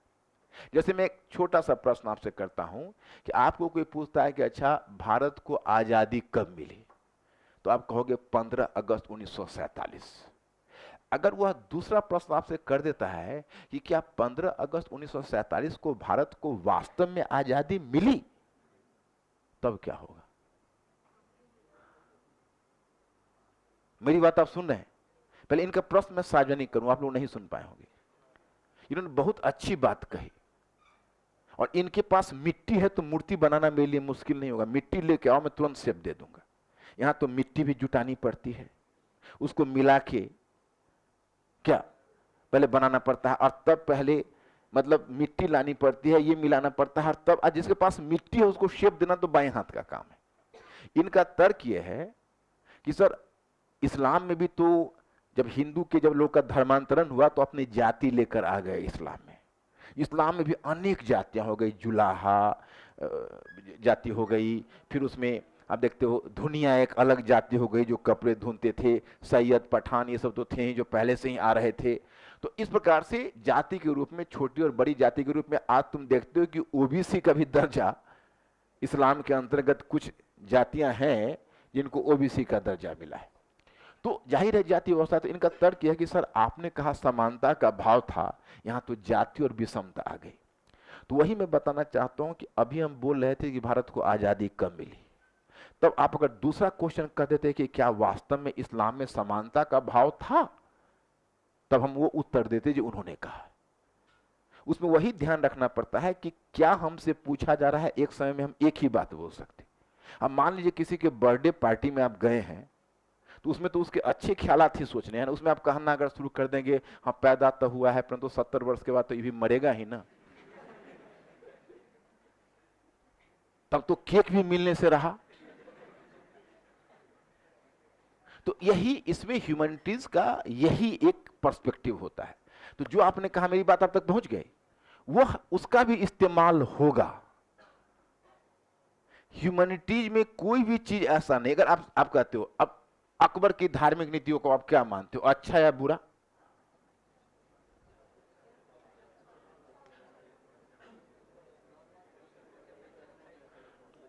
जैसे मैं एक छोटा सा प्रश्न आपसे करता हूं कि आपको कोई पूछता है कि अच्छा भारत को आजादी कब मिली, तो आप कहोगे 15 अगस्त 1947। अगर वह दूसरा प्रश्न आपसे कर देता है कि क्या 15 अगस्त 1947 को भारत को वास्तव में आजादी मिली, तब क्या होगा? मेरी बात आप सुन रहे हैं? पहले इनका प्रश्न मैं सार्वजनिक करूं, आप लोग नहीं सुन पाए होंगे। इन्होंने बहुत अच्छी बात कही, और इनके पास मिट्टी है तो मूर्ति बनाना मेरे लिए मुश्किल नहीं होगा। मिट्टी लेके आओ, मैं तुरंत शेप दे दूंगा। यहां तो मिट्टी भी जुटानी पड़ती है, उसको मिला के क्या पहले बनाना पड़ता है, और तब पहले मतलब मिट्टी लानी पड़ती है, ये मिलाना पड़ता है, और तब जिसके पास मिट्टी है उसको शेप देना तो बाएं हाथ का काम है। इनका तर्क यह है कि सर इस्लाम में भी तो जब हिंदू के जब लोग का धर्मांतरण हुआ तो अपनी जाति लेकर आ गए इस्लाम में। इस्लाम में भी अनेक जातियां हो गई, जुलाहा जाति हो गई, फिर उसमें आप देखते हो धुनिया एक अलग जाति हो गई जो कपड़े धुनते थे, सैयद पठान ये सब तो थे ही जो पहले से ही आ रहे थे। तो इस प्रकार से जाति के रूप में छोटी और बड़ी जाति के रूप में आज तुम देखते हो कि ओबीसी का भी दर्जा इस्लाम के अंतर्गत कुछ जातियां हैं जिनको ओबीसी का दर्जा मिला है। तो जाहिर है जाति व्यवस्था। तो इनका तर्क यह है कि सर आपने कहा समानता का भाव था, यहां तो जाति और विषमता आ गई। तो वही मैं बताना चाहता हूं कि अभी हम बोल रहे थे कि भारत को आजादी कब मिली, तब आप अगर दूसरा क्वेश्चन कर देते कि क्या वास्तव में इस्लाम में समानता का भाव था, तब हम वो उत्तर देते जो उन्होंने कहा। उसमें वही ध्यान रखना पड़ता है कि क्या हमसे पूछा जा रहा है, एक समय में हम एक ही बात बोल सकते। अब मान लीजिए किसी के बर्थडे पार्टी में आप गए हैं, तो उसमें तो उसके अच्छे ख्यालात ही सोचने हैं ना। उसमें आप कहना अगर शुरू कर देंगे हाँ पैदा तो हुआ है परंतु 70 वर्ष के बाद तो ये भी मरेगा ही ना, तब तो केक भी मिलने से रहा। तो यही इसमें ह्यूमैनिटीज का यही एक पर्सपेक्टिव होता है। तो जो आपने कहा मेरी बात आप तक पहुंच गई, वह उसका भी इस्तेमाल होगा। ह्यूमैनिटीज में कोई भी चीज ऐसा नहीं। अगर आप कहते हो अब अकबर की धार्मिक नीतियों को आप क्या मानते हो, अच्छा या बुरा?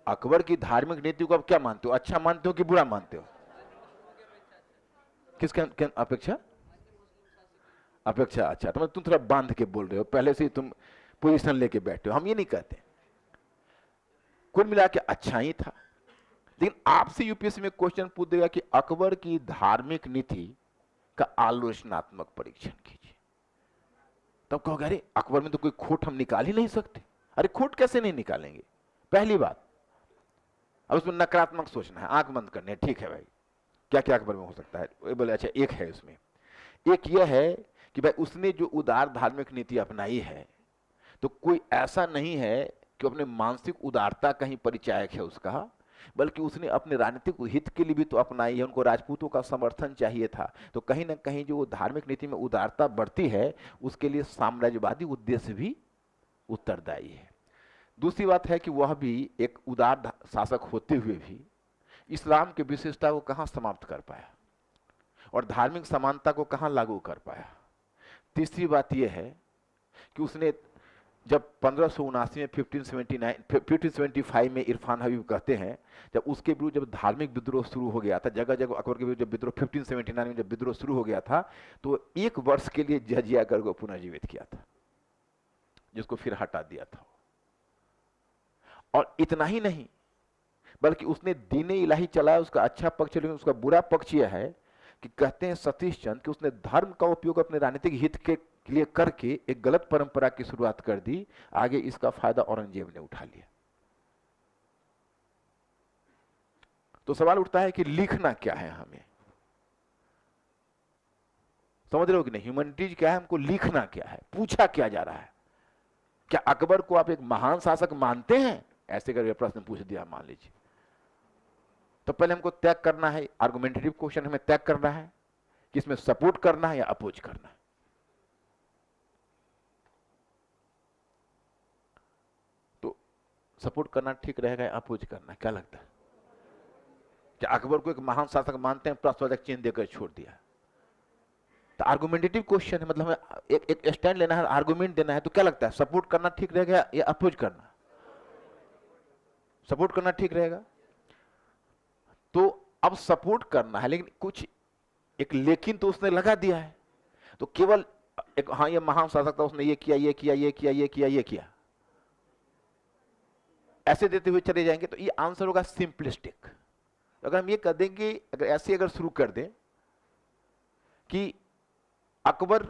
अकबर की धार्मिक नीति को आप क्या मानते हो, अच्छा मानते हो कि बुरा मानते हो? किसके अपेक्षा? अपेक्षा, अच्छा। तो तुम थोड़ा बांध के बोल रहे हो, पहले से ही तुम पोजीशन लेके बैठे हो। हम ये नहीं कहते, कुल मिला के अच्छा ही था। लेकिन आपसे यूपीएससी में क्वेश्चन पूछ देगा कि अकबर की धार्मिक नीति का आलोचनात्मक परीक्षण कीजिए, तब कहोगे अरे अकबर में तो कोई खोट हम निकाल ही नहीं सकते। अरे खोट कैसे नहीं निकालेंगे? पहली बात, अब उसमें नकारात्मक सोचना है, आंख बंद करने, ठीक है भाई क्या क्या अकबर में हो सकता है? बोले अच्छा एक है उसमें, एक यह है कि भाई उसने जो उदार धार्मिक नीति अपनाई है, तो कोई ऐसा नहीं है कि अपने मानसिक उदारता का ही परिचायक है उसका, बल्कि उसने अपने राजनीतिक हित के लिए भी तो अपनाई है। उनको राजपूतों का समर्थन चाहिए था, तो कहीं ना कहीं जो धार्मिक नीति में उदारता बढ़ती है उसके लिए साम्राज्यवादी उद्देश्य भी उत्तरदायी है। दूसरी बात है कि वह भी एक उदार शासक होते हुए भी इस्लाम की विशेषता को कहां समाप्त कर पाया और धार्मिक समानता को कहां लागू कर पाया। तीसरी बात यह है कि उसने जब 1579 में 1575 में इरफान हबीब कहते हैं, जब उसके विरुद्ध जब धार्मिक विद्रोह शुरू हो गया था, जगह जगह अकबर के विरुद्ध जब विद्रोह 1579 में जब विद्रोह शुरू हो गया था, तो एक वर्ष के लिए जजिया कर को पुनर्जीवित किया था, जिसको फिर हटा दिया था। और इतना ही नहीं, बल्कि उसने दीन इलाही चलाया, उसका अच्छा पक्ष। लेकिन उसका बुरा पक्ष यह है कि कहते हैं सतीश चंद कि उसने धर्म का उपयोग अपने राजनीतिक हित के लिए करके एक गलत परंपरा की शुरुआत कर दी। आगे इसका फायदा औरंगजेब ने उठा लिया। तो सवाल उठता है कि लिखना क्या है हमें, समझ रहे हो कि नहीं? ह्यूमैनिटीज क्या है, हमको लिखना क्या है, पूछा क्या जा रहा है। क्या अकबर को आप एक महान शासक मानते हैं? ऐसे करके प्रश्न पूछ दिया मान लीजिए, तो पहले हमको त्याग करना है, आर्गुमेंटेटिव क्वेश्चन हमें त्याग करना है कि इसमें सपोर्ट करना है या अपोज करना है। तो सपोर्ट करना ठीक रहेगा या अपोज करना, क्या लगता है? कि अकबर को एक महान शासक मानते हैं, प्रश्नवाचक चिन्ह देकर छोड़ दिया। तो आर्गुमेंटेटिव क्वेश्चन है, मतलब हमें एक स्टैंड लेना है, आर्गुमेंट देना है, तो क्या लगता है सपोर्ट करना ठीक रहेगा या अपोज करना? सपोर्ट करना ठीक रहेगा। तो अब सपोर्ट करना है, लेकिन कुछ एक लेकिन तो उसने लगा दिया है। तो केवल एक हाँ ये महान शासक था, उसने ये किया ये किया ये किया ये किया ये किया, ऐसे देते हुए चले जाएंगे तो ये आंसर होगा सिंपलिस्टिक। अगर हम ये कर देंगे, अगर ऐसे अगर शुरू कर दें कि अकबर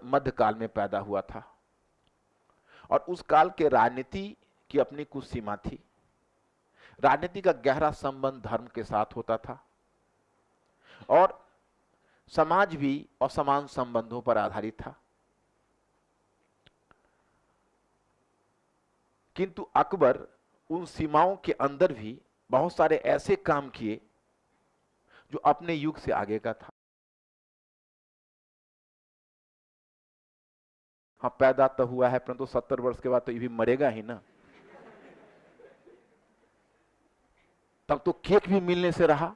मध्यकाल में पैदा हुआ था और उस काल के राजनीति की अपनी कुछ सीमा थी। राजनीति का गहरा संबंध धर्म के साथ होता था और समाज भी असमान संबंधों पर आधारित था। किंतु अकबर उन सीमाओं के अंदर भी बहुत सारे ऐसे काम किए जो अपने युग से आगे का था। हाँ पैदा तो हुआ है, परंतु 70 वर्ष के बाद तो ये भी मरेगा ही ना, तब तो केक भी मिलने से रहा।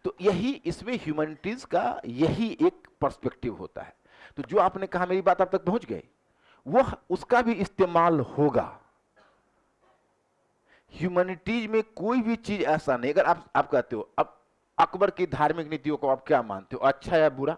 तो यही इसमें ह्यूमैनिटीज का यही एक पर्सपेक्टिव होता है। तो जो आपने कहा मेरी बात आप तक पहुंच गई, वह उसका भी इस्तेमाल होगा। ह्यूमैनिटीज में कोई भी चीज ऐसा नहीं, अगर आप कहते हो अब अकबर की धार्मिक नीतियों को आप क्या मानते हो, अच्छा या बुरा?